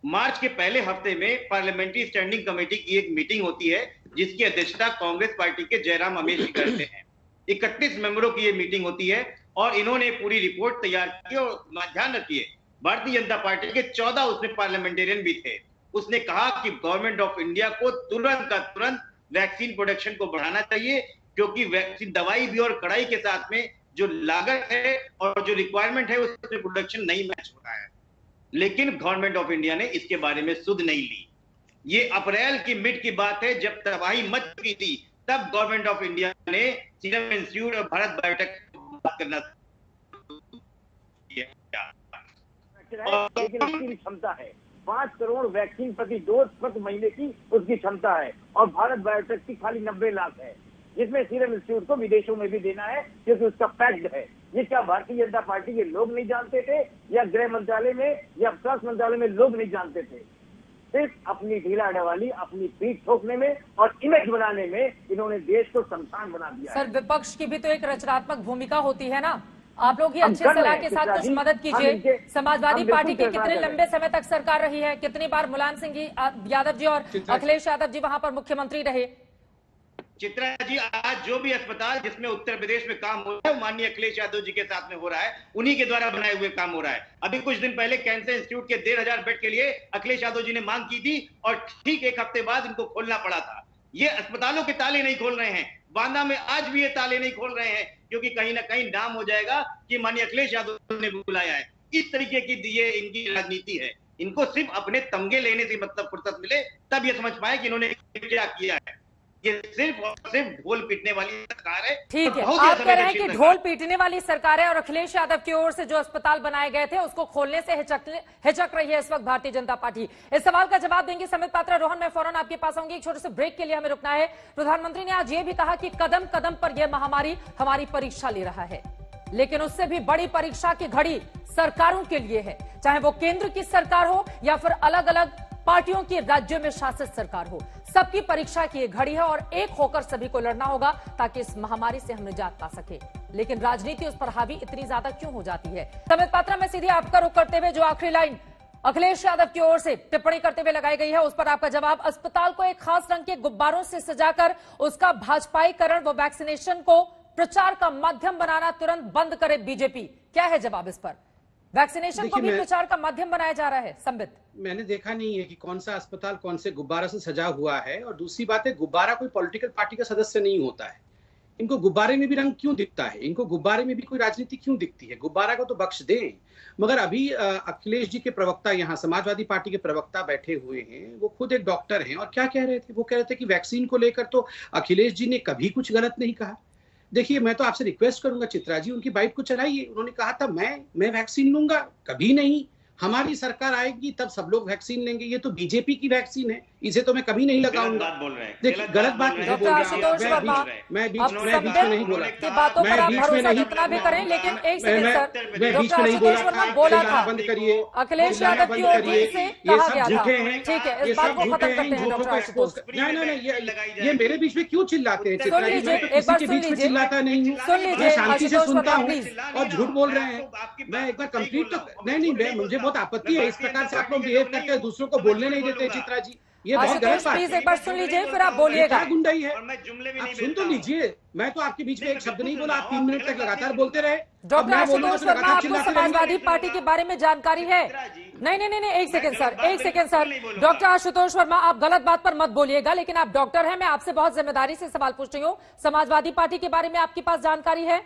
मार्च के पहले हफ्ते में पार्लियामेंट्री स्टैंडिंग कमेटी की एक मीटिंग होती है, जिसकी अध्यक्षता कांग्रेस पार्टी के जयराम रमेश जी करते हैं। 31 मेंबरों की ये मीटिंग होती है और इन्होंने पूरी रिपोर्ट तैयार की, और ध्यान रखिए भारतीय जनता पार्टी के 14 उसमें पार्लियामेंटेरियन भी थे। उसने कहा कि गवर्नमेंट ऑफ इंडिया को तुरंत का तुरंत वैक्सीन प्रोडक्शन को बढ़ाना चाहिए, क्योंकि वैक्सीन दवाई भी और कड़ाई के साथ में जो लागत है और जो रिक्वायरमेंट है उसमें प्रोडक्शन नहीं मैच हो रहा है। लेकिन गवर्नमेंट ऑफ इंडिया ने इसके बारे में सुध नहीं ली। ये अप्रैल की मिड की बात है, जब तबाही मच चुकी थी, तब गवर्नमेंट ऑफ इंडिया ने सीरम इंस्टीट्यूट और भारत बायोटेक बात करना, लेकिन उसकी भी क्षमता है 5 करोड़ वैक्सीन प्रति डोज प्रति महीने की उसकी क्षमता है, और भारत बायोटेक की खाली 90 लाख है, जिसमें सीरम इंस्टीट्यूट को विदेशों में भी देना है, क्योंकि उसका पैक्ड है। ये क्या भारतीय जनता पार्टी के लोग नहीं जानते थे, या गृह मंत्रालय में या स्वास्थ्य मंत्रालय में लोग नहीं जानते थे? सिर्फ अपनी ढीला ढवाली, अपनी पीठ ठोकने में और इमेज बनाने में इन्होंने देश को शमशान बना दिया। सर, विपक्ष की भी तो एक रचनात्मक भूमिका होती है ना, आप लोग ही अच्छे सलाह के साथ कुछ मदद कीजिए। समाजवादी पार्टी की कितने लंबे समय तक सरकार रही है, कितनी बार मुलायम सिंह जी यादव जी और अखिलेश यादव जी वहां पर मुख्यमंत्री रहे? चित्रा जी, आज जो भी अस्पताल जिसमें उत्तर प्रदेश में काम हो रहा है, माननीय अखिलेश यादव जी के साथ में हो रहा है, उन्हीं के द्वारा बनाए हुए काम हो रहा है। अभी कुछ दिन पहले कैंसर इंस्टीट्यूट के 1,500 बेड के लिए अखिलेश यादव जी ने मांग की थी, और ठीक एक हफ्ते बाद इनको खोलना पड़ा था। ये अस्पतालों के ताले नहीं खोल रहे हैं, बांदा में आज भी ये ताले नहीं खोल रहे हैं, क्योंकि कहीं ना कहीं नाम हो जाएगा कि माननीय अखिलेश यादव ने बुलाया है। इस तरीके की ये इनकी राजनीति है। इनको सिर्फ अपने तमगे लेने से मतलब फुर्सत मिले, तब ये समझ पाए कि इन्होंने क्या किया है। ये सिर्फ और सिर्फ ढोल पीटने वाली सरकार है। ठीक है, आप कह रहे हैं कि ढोल पीटने वाली सरकार है, और अखिलेश यादव की ओर से जो अस्पताल बनाए गए थे उसको खोलने से हिचक रही है इस वक्त भारतीय जनता पार्टी। इस सवाल का जवाब देंगे संबित पात्रा। रोहन, मैं फौरन आपके पास आऊंगी, एक छोटे से ब्रेक के लिए हमें रुकना है। प्रधानमंत्री ने आज ये भी कहा कि कदम कदम पर यह महामारी हमारी परीक्षा ले रहा है, लेकिन उससे भी बड़ी परीक्षा की घड़ी सरकारों के लिए है, चाहे वो केंद्र की सरकार हो या फिर अलग अलग पार्टियों की राज्यों में शासित सरकार हो। सबकी परीक्षा की ये घड़ी है और एक होकर सभी को लड़ना होगा ताकि इस महामारी से हम निजात पा सके। लेकिन राजनीति उस पर हावी इतनी ज्यादा क्यों हो जाती है? समित पात्रा में सीधे आपका रुख करते हुए जो आखिरी लाइन अखिलेश यादव की ओर से टिप्पणी करते हुए लगाई गई है, उस पर आपका जवाब। अस्पताल को एक खास रंग के गुब्बारों से सजाकर उसका भाजपाईकरण व वैक्सीनेशन को प्रचार का माध्यम बनाना तुरंत बंद करे बीजेपी। क्या है जवाब इस पर? वैक्सीनेशन को भी प्रचार का माध्यम बनाया जा रहा है। संबित, मैंने देखा नहीं है कि कौन सा अस्पताल कौन से गुब्बारा से सजा हुआ है। और दूसरी बात है, गुब्बारा कोई पॉलिटिकल पार्टी का सदस्य नहीं होता है। इनको गुब्बारे में भी रंग क्यों दिखता है? इनको गुब्बारे में भी कोई राजनीति क्यों दिखती है? गुब्बारा को तो बख्श दें। मगर अभी अखिलेश जी के प्रवक्ता, यहाँ समाजवादी पार्टी के प्रवक्ता बैठे हुए हैं, वो खुद एक डॉक्टर हैं और क्या कह रहे थे? वो कह रहे थे कि वैक्सीन को लेकर तो अखिलेश जी ने कभी कुछ गलत नहीं कहा। देखिए, मैं तो आपसे रिक्वेस्ट करूंगा चित्रा जी, उनकी बाइट को चलाइए। उन्होंने कहा था मैं वैक्सीन लूंगा, कभी नहीं। हमारी सरकार आएगी तब सब लोग वैक्सीन लेंगे। ये तो बीजेपी की वैक्सीन है, इसे तो मैं कभी नहीं लगाऊंगा। देखिए, गलत बात नहीं बोल रहा। मैं बीच में नहीं बोला, मैं बीच में नहीं करें, लेकिन एक सेकंड सर, मैं बीच में नहीं बोला। बोला था बंद करिए, अखिलेश यादव की ओर से कहा गया था। ठीक है, ये इस बात सब को झूठे खत्म करते हैं, हैं। झूठों डॉक्टर को आशुतोष, नहीं, ये मेरे बीच में क्यों चिल्लाते हैं? चित्रा जी, मैं एक बार किसी के सुन बीच में लीजिए, चिल्लाता नहीं हूँ, सुन लीजिए। मैं शांति से आशुतोष सुनता वर्मा, हूँ प्लीज। और झूठ बोल रहे हैं। मैं एक बार कंप्लीट तो नहीं, मुझे बहुत आपत्ति है इस प्रकार से आप लोग बिहेव करते हैं, दूसरों को बोलने नहीं देते। चित्रा जी, ये बहुत गलत बात प्लीज है। एक बार सुन लीजिए, फिर आप बोलिएगा। क्या गुंडाई है? आप सुन तो लीजिए। मैं तो आपके बीच में एक शब्द नहीं बोला, आप 3 मिनट तक लगातार बोलते रहे। डॉक्टर आशुतोष वर्मा, आपको समाजवादी पार्टी के बारे में जानकारी है? नहीं, एक second sir. Doctor Ashutosh Verma, आप गलत बात पर मत बोलिएगा, लेकिन आप डॉक्टर हैं, मैं आपसे बहुत जिम्मेदारी से सवाल पूछ रही हूँ। समाजवादी पार्टी के बारे में आपके पास जानकारी है?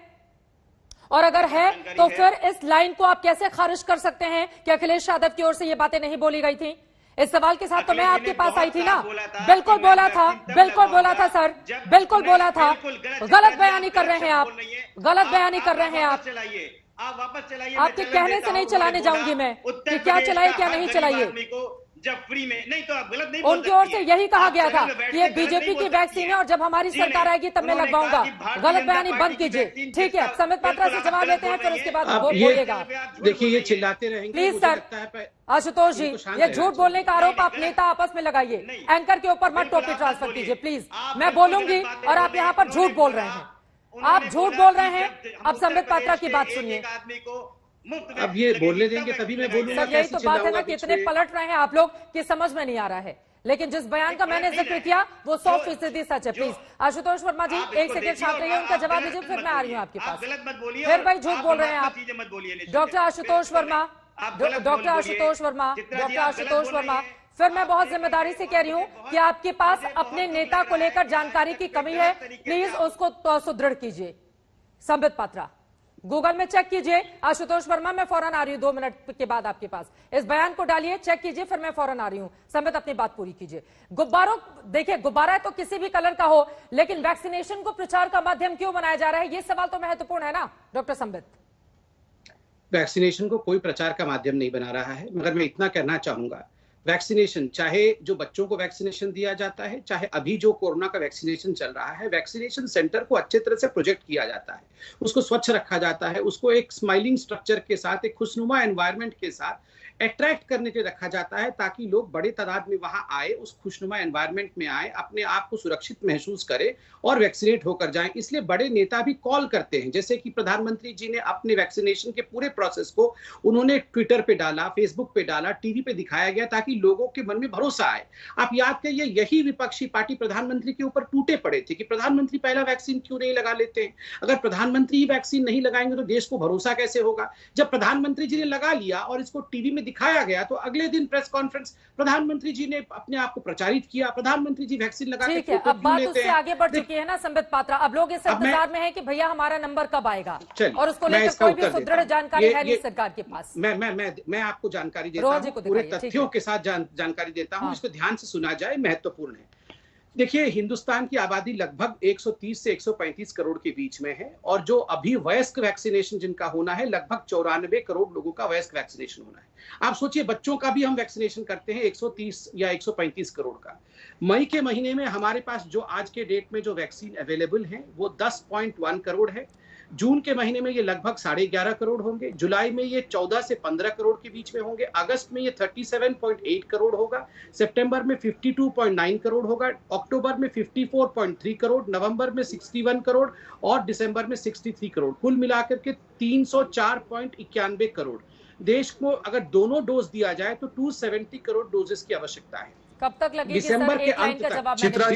और अगर है तो फिर इस लाइन को आप कैसे खारिज कर सकते हैं कि अखिलेश यादव की ओर से ये बातें नहीं बोली गई थी? इस सवाल के साथ तो मैं आपके पास आई थी ना। बिल्कुल बोला था सर, बिल्कुल बोला था। गलत बयानी कर रहे हैं आप, गलत बयानी कर रहे हैं आप। वापस चलाइए। आपके कहने से नहीं चलाने जाऊंगी मैं कि क्या चलाइए क्या नहीं चलाइए। जब फ्री में नहीं तो आप गलत नहीं। उनकी ओर से यही कहा गया था कि ये बीजेपी की वैक्सीन है और जब हमारी सरकार आएगी तब मैं लगवाऊंगा। गलत बयानी बंद कीजिए। ठीक है, समित पात्रा से जवाब लेते हैं, फिर उसके बाद बोलिएगा। देखिए, ये चिल्लाते रहेंगे। प्लीज सर, आशुतोष जी, ये झूठ बोलने का आरोप आप नेता आपस में लगाइए। एंकर के ऊपर मत टोपी ट्रांसफर कीजिए प्लीज। मैं बोलूंगी और आप यहाँ पर झूठ बोल रहे हैं। आप झूठ बोल रहे हैं। अब संबित पात्रा की बात सुनिए। अब ये बोलने देंगे तभी मैं बोलूंगा। यही तो बात है ना कि इतने पलट रहे हैं आप लोग कि समझ में नहीं आ रहा है। लेकिन जिस बयान का मैंने जिक्र किया वो 100% सच है। प्लीज आशुतोष वर्मा जी, एक सेकंड शांत रहिए, उनका जवाब दीजिए, फिर मैं आ रही हूँ आपके पास। फिर भाई झूठ बोल रहे हैं आप। डॉक्टर आशुतोष वर्मा, फिर मैं बहुत जिम्मेदारी से कह रही हूँ कि आपके पास अपने नेता को लेकर जानकारी की कमी है, प्लीज उसको सुदृढ़ कीजिए। संबित पात्रा, गूगल में चेक कीजिए। आशुतोष वर्मा, मैं फौरन आ रही हूं 2 मिनट के बाद आपके पास। इस बयान को डालिए, चेक कीजिए, फिर मैं फौरन आ रही हूं। संबित, अपनी बात पूरी कीजिए। गुब्बारों, देखिए गुब्बारा तो किसी भी कलर का हो, लेकिन वैक्सीनेशन को प्रचार का माध्यम क्यों बनाया जा रहा है, ये सवाल तो महत्वपूर्ण है ना डॉक्टर संबित? वैक्सीनेशन को कोई प्रचार का माध्यम नहीं बना रहा है, मगर मैं इतना कहना चाहूंगा, वैक्सीनेशन, चाहे जो बच्चों को वैक्सीनेशन दिया जाता है, चाहे अभी जो कोरोना का वैक्सीनेशन चल रहा है, वैक्सीनेशन सेंटर को अच्छे तरह से प्रोजेक्ट किया जाता है, उसको स्वच्छ रखा जाता है, उसको एक स्माइलिंग स्ट्रक्चर के साथ, एक खुशनुमा एनवायरनमेंट के साथ अट्रैक्ट करने के लिए रखा जाता है, ताकि लोग बड़े तादाद में वहां आए, उस खुशनुमा एनवायरनमेंट में आए, अपने आप को सुरक्षित महसूस करें और वैक्सीनेट होकर जाएं। इसलिए बड़े नेता भी कॉल करते हैं, जैसे कि प्रधानमंत्री जी ने अपने वैक्सीनेशन के पूरे प्रोसेस को उन्होंने ट्विटर पे डाला, फेसबुक पे डाला, टीवी पे दिखाया गया, ताकि लोगों के मन में भरोसा आए। आप याद करिए, यही विपक्षी पार्टी प्रधानमंत्री के ऊपर टूटे पड़े थे कि प्रधानमंत्री पहला वैक्सीन क्यों नहीं लगा लेते हैं। अगर प्रधानमंत्री ही वैक्सीन नहीं लगाएंगे तो देश को भरोसा कैसे होगा। जब प्रधानमंत्री जी ने लगा लिया और इसको टीवी में दिखाया गया, तो अगले दिन प्रेस कॉन्फ्रेंस प्रधानमंत्री जी ने अपने आप को प्रचारित किया, प्रधानमंत्री जी वैक्सीन लगा के फोटो अब बात उससे आगे बढ़ चुकी है ना संबित पात्रा। अब लोग इस इंतजार में हैं कि भैया हमारा नंबर कब आएगा, और उसको लेकर कोई भी सुदृढ़ जानकारी है नहीं सरकार के पास। मैं आपको जानकारी देता हूं, पूरे तथ्यों के साथ जानकारी देता हूं, इसको ध्यान से सुना जाए, महत्वपूर्ण है। देखिए, हिंदुस्तान की आबादी लगभग 130 से 135 करोड़ के बीच में है, और जो अभी वयस्क वैक्सीनेशन जिनका होना है, लगभग 94 करोड़ लोगों का वयस्क वैक्सीनेशन होना है। आप सोचिए, बच्चों का भी हम वैक्सीनेशन करते हैं 130 या 135 करोड़ का। मई के महीने में हमारे पास जो आज के डेट में जो वैक्सीन अवेलेबल है वो 10.1 करोड़ है। जून के महीने में ये लगभग 11.5 करोड़ होंगे, जुलाई में ये 14 से 15 करोड़ के बीच में होंगे, अगस्त में ये 37.8 करोड़ होगा, सितंबर में 52.9 करोड़ होगा, अक्टूबर में 54.3 करोड़, नवंबर में 61 करोड़ और दिसंबर में 63 करोड़, कुल मिलाकर के 304.91 करोड़। देश को अगर दोनों डोज दिया जाए तो 270 करोड़ डोजेस की आवश्यकता है। कब तक लगेगी दिसंबर सर? के एक लाइन अंत का तक, जवाब मैंने पूछा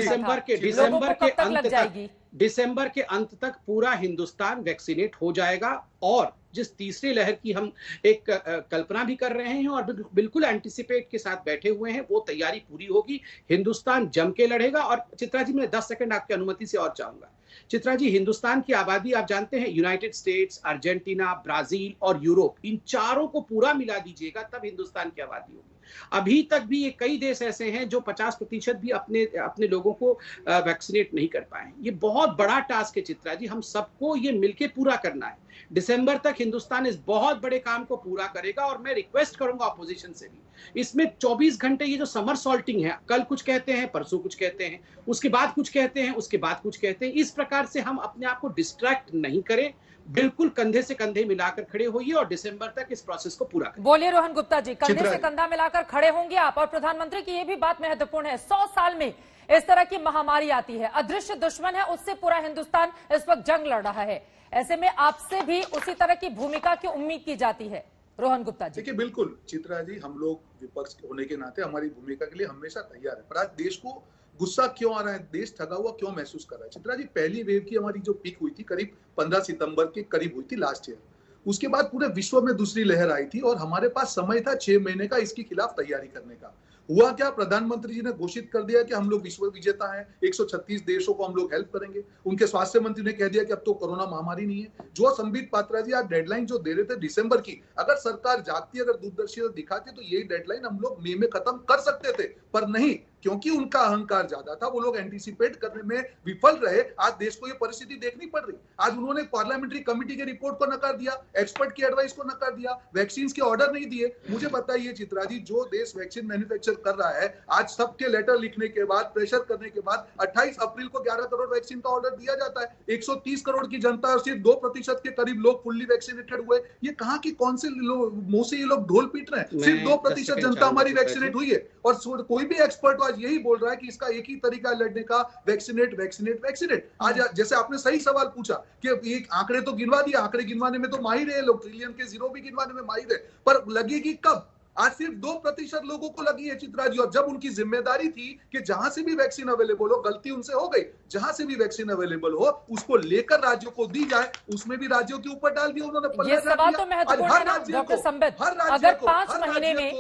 था। दिसंबर के अंत तक पूरा हिंदुस्तान वैक्सीनेट हो जाएगा और जिस तीसरी लहर की हम एक कल्पना भी कर रहे हैं और बिल्कुल एंटिसिपेट के साथ बैठे हुए हैं, वो तैयारी पूरी होगी, हिंदुस्तान जम के लड़ेगा। और चित्रा जी, मैं 10 सेकंड आपकी अनुमति से और चाहूंगा। चित्रा जी, हिंदुस्तान की आबादी आप जानते हैं, यूनाइटेड स्टेट्स, अर्जेंटीना, ब्राजील और यूरोप, इन चारों को पूरा मिला दीजिएगा तब हिंदुस्तान की आबादी होगी। अभी तक भी ये कई देश ऐसे हैं जो 50% भी अपने लोगों को वैक्सीनेट नहीं कर पाए। ये बहुत बड़ा टास्क है चित्रा जी, हम सबको ये मिलके पूरा करना है। दिसंबर तक हिंदुस्तान इस बहुत बड़े काम को पूरा करेगा और मैं रिक्वेस्ट करूंगा ऑपोजिशन से भी, इसमें 24 घंटे ये जो समर सॉल्टिंग है, कल कुछ कहते हैं, परसों कुछ कहते हैं, उसके बाद कुछ कहते हैं, उसके बाद कुछ कहते हैं, इस प्रकार से हम अपने आप को डिस्ट्रैक्ट नहीं करें। बिल्कुल कंधे से कंधे मिलाकर खड़े होइए और दिसंबर तक इस प्रोसेस को पूरा करें। बोलिए रोहन गुप्ता जी, कंधे से कंधा मिलाकर खड़े होंगे आप? और प्रधानमंत्री की ये भी बात महत्वपूर्ण है, 100 साल में इस तरह की महामारी आती है, अदृश्य दुश्मन है, उससे पूरा हिंदुस्तान इस वक्त जंग लड़ रहा है, ऐसे में आपसे भी उसी तरह की भूमिका की उम्मीद की जाती है। रोहन गुप्ता जी। देखिए, बिल्कुल चित्रा जी, हम लोग विपक्ष होने के नाते हमारी भूमिका के लिए हमेशा तैयार है, पर आज देश को गुस्सा क्यों आ रहा है, देश ठगा हुआ क्यों महसूस कर रहा है? चित्रा जी, पहली वेव की हमारी जो पीक हुई थी करीब 15 सितंबर के करीब हुई थी लास्ट ईयर। उसके बाद पूरे विश्व में दूसरी लहर आई थी और हमारे पास समय था 6 महीने का इसके खिलाफ तैयारी करने का। हुआ क्या, प्रधानमंत्री जी ने घोषित कर दिया कि हम लोग विश्व विजेता हैं, 136 देशों को हम लोग हेल्प करेंगे। उनके स्वास्थ्य मंत्री ने कह दिया कि अब तो कोरोना महामारी नहीं है। जो संबित पात्रा जी आप डेडलाइन जो दे रहे थे दिसंबर की, अगर सरकार जागती, अगर दूरदर्शिता दिखाती तो यही डेडलाइन हम लोग मई में खत्म कर सकते थे, पर नहीं, क्योंकि उनका अहंकार ज्यादा था, वो लोग एंटीसिपेट करने में विफल रहे। आज देश को ये परिस्थिति देखनी पड़ रही। आज उन्होंने पार्लियामेंट्री कमेटी के रिपोर्ट को नकार दिया, एक्सपर्ट की एडवाइस को नकार दिया, वैक्सीन के ऑर्डर नहीं दिए। मुझे बताइए चित्रा जी, जो देश वैक्सीन मैन्युफैक्चर कर रहा है, आज सबके लेटर लिखने के बाद, प्रेशर करने के बाद 28 अप्रैल को 11 करोड़ वैक्सीन का ऑर्डर दिया जाता है। 130 करोड़ की जनता और सिर्फ 2% के करीब लोग फुल्ली वैक्सीनेटेड हुए। ये कहां की कौन से मुंह से ये लोग ढोल पीट रहे हैं? सिर्फ 2% जनता हमारी वैक्सीनेट हुई है और कोई भी एक्सपर्ट आज यही बोल रहा है कि इसका एक ही तरीका लड़ने का, वैक्सीनेट वैक्सीनेट वैक्सीनेट। आज जैसे आपने सही सवाल पूछा कि ये आंकड़े तो गिनवा दिया, आंकड़े गिनवाने में तो माहिर है लोग, ट्रिलियन के जीरो भी गिनवाने में माहिर है, पर लगेगी कब? आज सिर्फ 2% लोगों को लगी है चित्रा जी, और जब उनकी जिम्मेदारी थी कि जहां से भी वैक्सीन अवेलेबल हो, गलती उनसे हो गई, जहां से भी वैक्सीन अवेलेबल हो उसको लेकर राज्यों को दी जाए, उसमें भी राज्यों के ऊपर डाल दिया उन्होंने। ये सवाल तो महत्वपूर्ण है ना डॉक्टर संबित, अगर 5 महीने में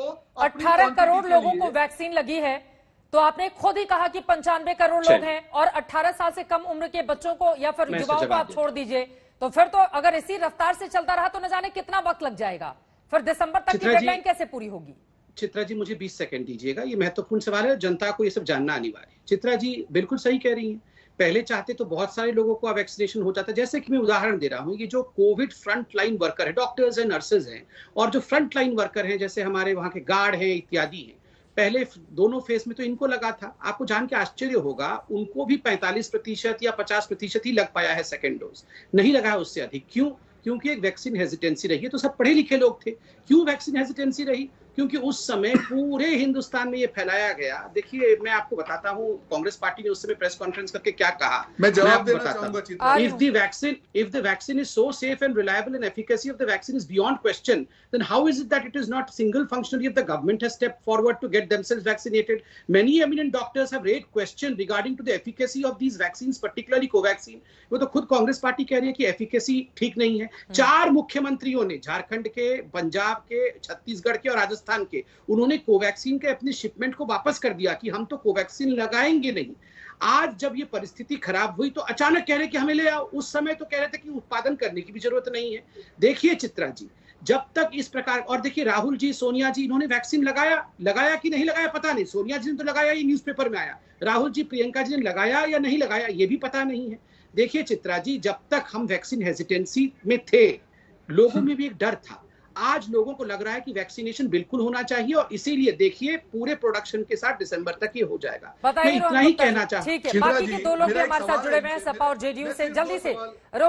18 करोड़ लोगों को वैक्सीन लगी है तो आपने खुद ही कहा कि 95 करोड़ लोग हैं और 18 साल से कम उम्र के बच्चों को या फिर युवाओं को आप छोड़ दीजिए, तो फिर तो अगर इसी रफ्तार से चलता रहा तो न जाने कितना वक्त लग जाएगा, फिर दिसंबर तक की डेडलाइन कैसे पूरी होगी? चित्रा जी, मुझे 20 सेकंड दीजिएगा, ये महत्वपूर्ण सवाल है, जनता को ये सब जानना अनिवार्य है। चित्रा जी बिल्कुल सही कह रही हैं, पहले चाहते तो बहुत सारे लोगों को वैक्सीनेशन हो जाता है। जैसे कि मैं उदाहरण दे रहा हूँ, ये जो कोविड फ्रंट लाइन वर्कर है, डॉक्टर्स हैं, नर्सेज हैं, और जो फ्रंट लाइन वर्कर हैं जैसे हमारे वहाँ के गार्ड हैं इत्यादि हैं, पहले दोनों फेज में तो इनको लगा था। आपको जान के आश्चर्य होगा, उनको भी 45% या 50% ही लग पाया है सेकेंड डोज, नहीं लगा है उससे अधिक। क्यों? क्योंकि एक वैक्सीन हेजिटेंसी रही है। तो सब पढ़े लिखे लोग थे। क्यों वैक्सीन हेजिटेंसी रही? क्योंकि उस समय पूरे हिंदुस्तान में ये फैलाया गया। देखिए, मैं आपको बताता हूँ, कांग्रेस पार्टी ने उस समय प्रेस कॉन्फ्रेंस करके क्या कहा, मैं जवाब देना चाहूंगा। If the vaccine is so safe and reliable and efficacy of the vaccine is beyond question, then how is it that it is not single functionary of the government has stepped forward to get themselves vaccinated? Many eminent doctors have raised question regarding to the efficacy of these vaccines, particularly Covaxin. वो तो खुद कांग्रेस पार्टी कह रही है कि एफिकेसी ठीक नहीं है। 4 मुख्यमंत्रियों ने, झारखंड के, पंजाब के, छत्तीसगढ़ के और राजस्थान के, उन्होंने कोवैक्सीन के अपने शिपमेंट को वापस कर दिया कि हम तो कोवैक्सीन लगाएंगे नहीं। आज जब ये परिस्थिति खराब हुई तो अचानक कह रहे कि हमें ले आओ। उस समय तो कह रहे थे कि उत्पादन करने की भी जरूरत नहीं है। देखिए चित्रा जी, जब तक इस प्रकार, और देखिए राहुल जी, सोनिया जी, इन्होंने वैक्सीन लगाया कि नहीं लगाया पता नहीं। सोनिया जी ने तो लगाया, ये न्यूज़पेपर में आया। राहुल जी, प्रियंका जी ने लगाया या नहीं लगाया ये भी पता नहीं है। देखिए चित्रा जी, जब तक हम वैक्सीन हेजिटेंसी में थे, लोगों में भी एक डर था। आज लोगों को लग रहा है कि वैक्सीनेशन बिल्कुल होना चाहिए और इसीलिए देखिए पूरे प्रोडक्शन के साथ दिसंबर तक ये हो जाएगा। मैं इतना ही कहना चाहता हूँ। ठीक है, बाकी के दो लोग भी हमारे साथ जुड़े हुए हैं सपा और जेडीयू से। जल्दी से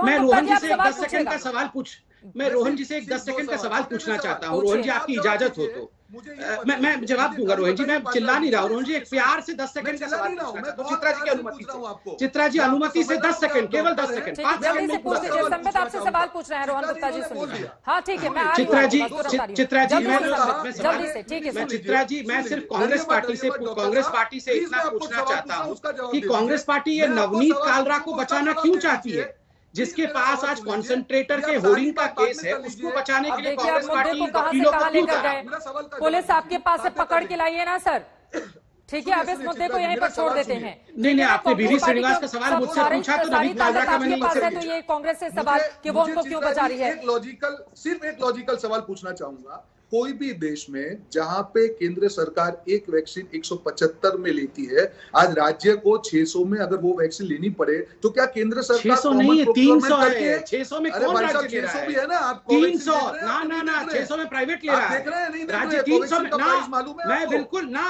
मैं रोहन जी से एक 10 सेकंड का सवाल मैं रोहन जी से एक 10 सेकंड का सवाल पूछना चाहता हूँ। रोहन जी, आपकी इजाजत हो तो मैं जवाब दूंगा। रोहन जी, मैं चिल्ला नहीं रहा हूँ। रोहन जी, एक प्यार से 10 सेकंड का सवाल पूछना चाहता हूँ चित्रा जी की अनुमति से। चित्रा जी, अनुमति से 10 सेकंड, केवल 10 सेकंड, 5 सेकंड में पूछ लीजिए। संबित आपसे सवाल पूछ रहे हैं, रोहन गुप्ता जी सुनिए। हाँ ठीक है, मैं चित्रा जी मैं जल्दी से, ठीक है चित्रा जी, मैं सिर्फ कांग्रेस पार्टी से इतना पूछना चाहता हूँ कि कांग्रेस पार्टी ये नवनीत कालरा को बचाना क्यों चाहती है, जिसके पास आज कॉन्सेंट्रेटर के होर्डिंग का केस है, उसको बचाने के लिए कांग्रेस पार्टी वकीलों को क्यों कर रहा है? पुलिस आपके पास से पकड़ के लाई है ना सर, ठीक है, अब इस मुद्दे को यहीं पर छोड़ देते हैं। नहीं, आपने वीवी श्रीनिवास का सवाल मुझसे पूछा तो नवनीत कालरा का मैंने पास है, तो ये कांग्रेस से सवाल कि वो उनको क्यों बचा रही है। सिर्फ एक लॉजिकल सवाल पूछना चाहूंगा। कोई भी देश में जहां पे केंद्र सरकार एक वैक्सीन 175 में लेती है, आज राज्य को 600 में अगर वो वैक्सीन लेनी पड़े तो क्या केंद्र सरकार 600 नहीं है, 300 है। 600 में कौन राज्य ले रहा है? 600 भी है ना, आप 300 ना 600 में प्राइवेट ले रहा है। देख रहे हैं, नहीं राज्य 300 में मालूम है मैं बिल्कुल ना,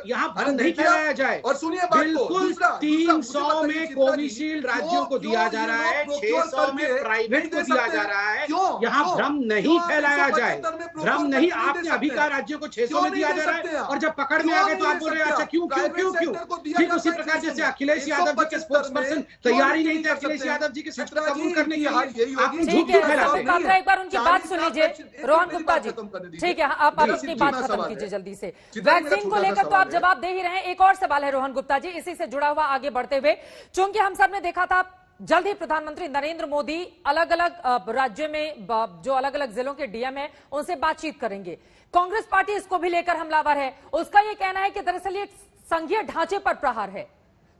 यहाँ बंद नहीं फैलाया जाए। और सुनिए बिल्कुल 300 में कोविशील्ड राज्यों को दिया जा रहा है, 600 में प्राइवेट को दिया जा रहा है। यहाँ भ्रम नहीं फैलाया जाए, भ्रम नहीं। आपने अभी कहा राज्यों को 600 में दिया जा रहा है और जब पकड़ में आ गए तो आप बोल रहे हैं अच्छा क्यों। ठीक उसी प्रकार जैसे अखिलेश यादव जी के स्पोक्स पर्सन तैयारी नहीं थे अखिलेश यादव जी के सच को कबूल करने के लिए, आप झूठ क्यों फैलाते हैं? एक बार उनकी बात सुन लीजिए रोहन गुप्ता जी, ठीक है, आप अपनी बात खत्म कीजिए जल्दी से। वैक्सीन को लेकर तो आप जवाब दे ही रहे हैं। एक और सवाल है रोहन गुप्ता जी, इसी से जुड़ा हुआ आगे बढ़ते हुए, चूंकि हम सब ने देखा था जल्द ही प्रधानमंत्री नरेंद्र मोदी अलग अलग राज्यों में जो अलग अलग जिलों के डीएम हैं उनसे बातचीत करेंगे। कांग्रेस पार्टी इसको भी लेकर हमलावर है। उसका यह कहना है कि दरअसल ये संघीय ढांचे पर प्रहार है,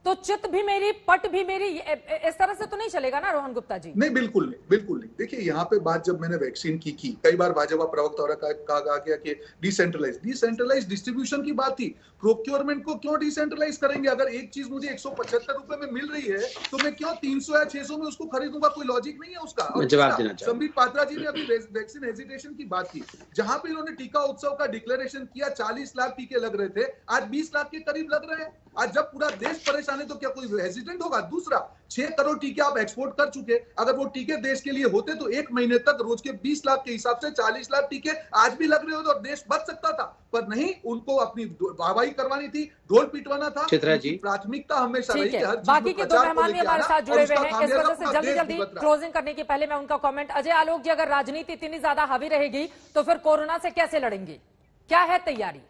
तो चित भी मेरी पट भी मेरी, इस तरह से तो नहीं चलेगा ना रोहन गुप्ता जी? नहीं, बिल्कुल नहीं। देखिए, यहाँ पे बात जब मैंने वैक्सीन की कई बार भाजपा प्रवक्ता कहा गया कि डिसेंट्रलाइज डिस्ट्रीब्यूशन की बात थी। प्रोक्योरमेंट को क्यों डिसेंट्रलाइज करेंगे? अगर एक चीज मुझे 175 रुपए में मिल रही है तो मैं क्यों 300 या 600 में उसको खरीदूंगा? कोई लॉजिक नहीं है उसका। संबित पात्रा जी ने अभी वैक्सीन हेजिटेशन की बात की, जहां पे इन्होंने टीका उत्सव का डिक्लेरेशन किया, 40 लाख टीके लग रहे थे, आज 20 लाख के करीब लग रहे हैं। आज जब पूरा देश परेशान है तो क्या कोई हेजिटेंट होगा? दूसरा, 6 करोड़ टीके आप एक्सपोर्ट कर चुके, अगर वो टीके देश के लिए होते तो 1 महीने तक रोज के 20 लाख के हिसाब से 40 लाख टीके आज भी लग रहे होते और देश बच सकता था। पर नहीं, उनको अपनी वाहवाही करवानी थी, ढोल पिटवाना था। चित्रा जी, प्राथमिकता हमेशा रही कि हर चीज बाकी के दो मेहमान भी हमारे साथ जुड़े हुए हैं, इस वजह से जल्दी क्लोजिंग करने के पहले मैं उनका कमेंट, अजय आलोक जी, अगर राजनीति इतनी ज्यादा हावी रहेगी तो फिर कोरोना से कैसे लड़ेंगे? क्या है तैयारी?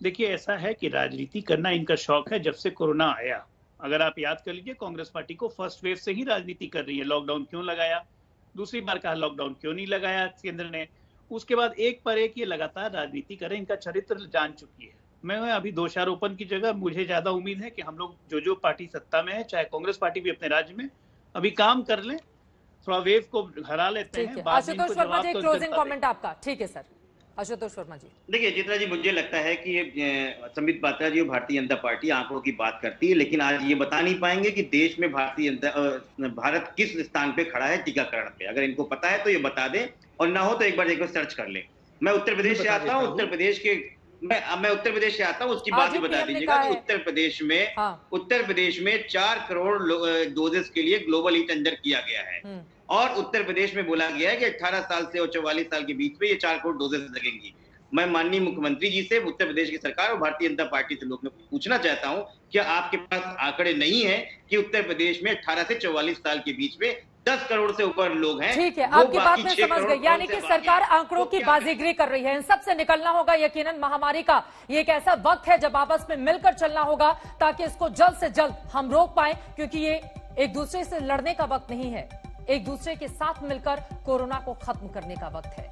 देखिए, ऐसा है कि राजनीति करना इनका शौक है जब से कोरोना आया। अगर आप याद कर लीजिए, कांग्रेस पार्टी को फर्स्ट वेव से ही राजनीति कर रही है। लॉकडाउन क्यों लगाया, दूसरी बार कहा लॉकडाउन क्यों नहीं लगाया केंद्र ने, उसके बाद एक पर एक ये लगातार राजनीति करें, इनका चरित्र जान चुकी है। मैं अभी दोषारोपण की जगह मुझे ज्यादा उम्मीद है कि हम लोग जो पार्टी सत्ता में है, चाहे कांग्रेस पार्टी भी अपने राज्य में, अभी काम कर लें, थोड़ा वेव को हरा लेते हैं। आशुतोष वर्मा जी, क्लोजिंग कमेंट आपका। ठीक है सर, आशुतोष वर्मा जी। देखिए चित्रा जी, मुझे लगता है कि ये संबित पात्रा जी और भारतीय जनता पार्टी आंकड़ों की बात करती है, लेकिन आज ये बता नहीं पाएंगे कि देश में भारत किस स्थान पे खड़ा है टीकाकरण पे। अगर इनको पता है तो ये बता दें, और ना हो तो एक बार सर्च कर लें। मैं उत्तर प्रदेश से आता हूँ, उत्तर प्रदेश से आता हूँ, उसकी बात भी बता दीजिएगा कि उत्तर प्रदेश में 4 करोड़ डोजेस के लिए ग्लोबल ई टेंडर किया गया है और उत्तर प्रदेश में बोला गया है कि 18 साल से और 44 साल के बीच में ये 4 करोड़ डोजेस लगेंगी। मैं माननीय मुख्यमंत्री जी से, उत्तर प्रदेश की सरकार और भारतीय जनता पार्टी से लोग पूछना चाहता हूं, क्या आपके पास आंकड़े नहीं है कि उत्तर प्रदेश में 18 से 44 साल के बीच में 10 करोड़ से ऊपर लोग हैं? ठीक है, आपकी बात में समझ गई, यानी कि सरकार आंकड़ों की बाजीगरी कर रही है। इन सबसे निकलना होगा। यकीनन महामारी का ये एक ऐसा वक्त है जब आपस में मिलकर चलना होगा ताकि इसको जल्द से जल्द हम रोक पाए, क्योंकि ये एक दूसरे से लड़ने का वक्त नहीं है, एक दूसरे के साथ मिलकर कोरोना को खत्म करने का वक्त है।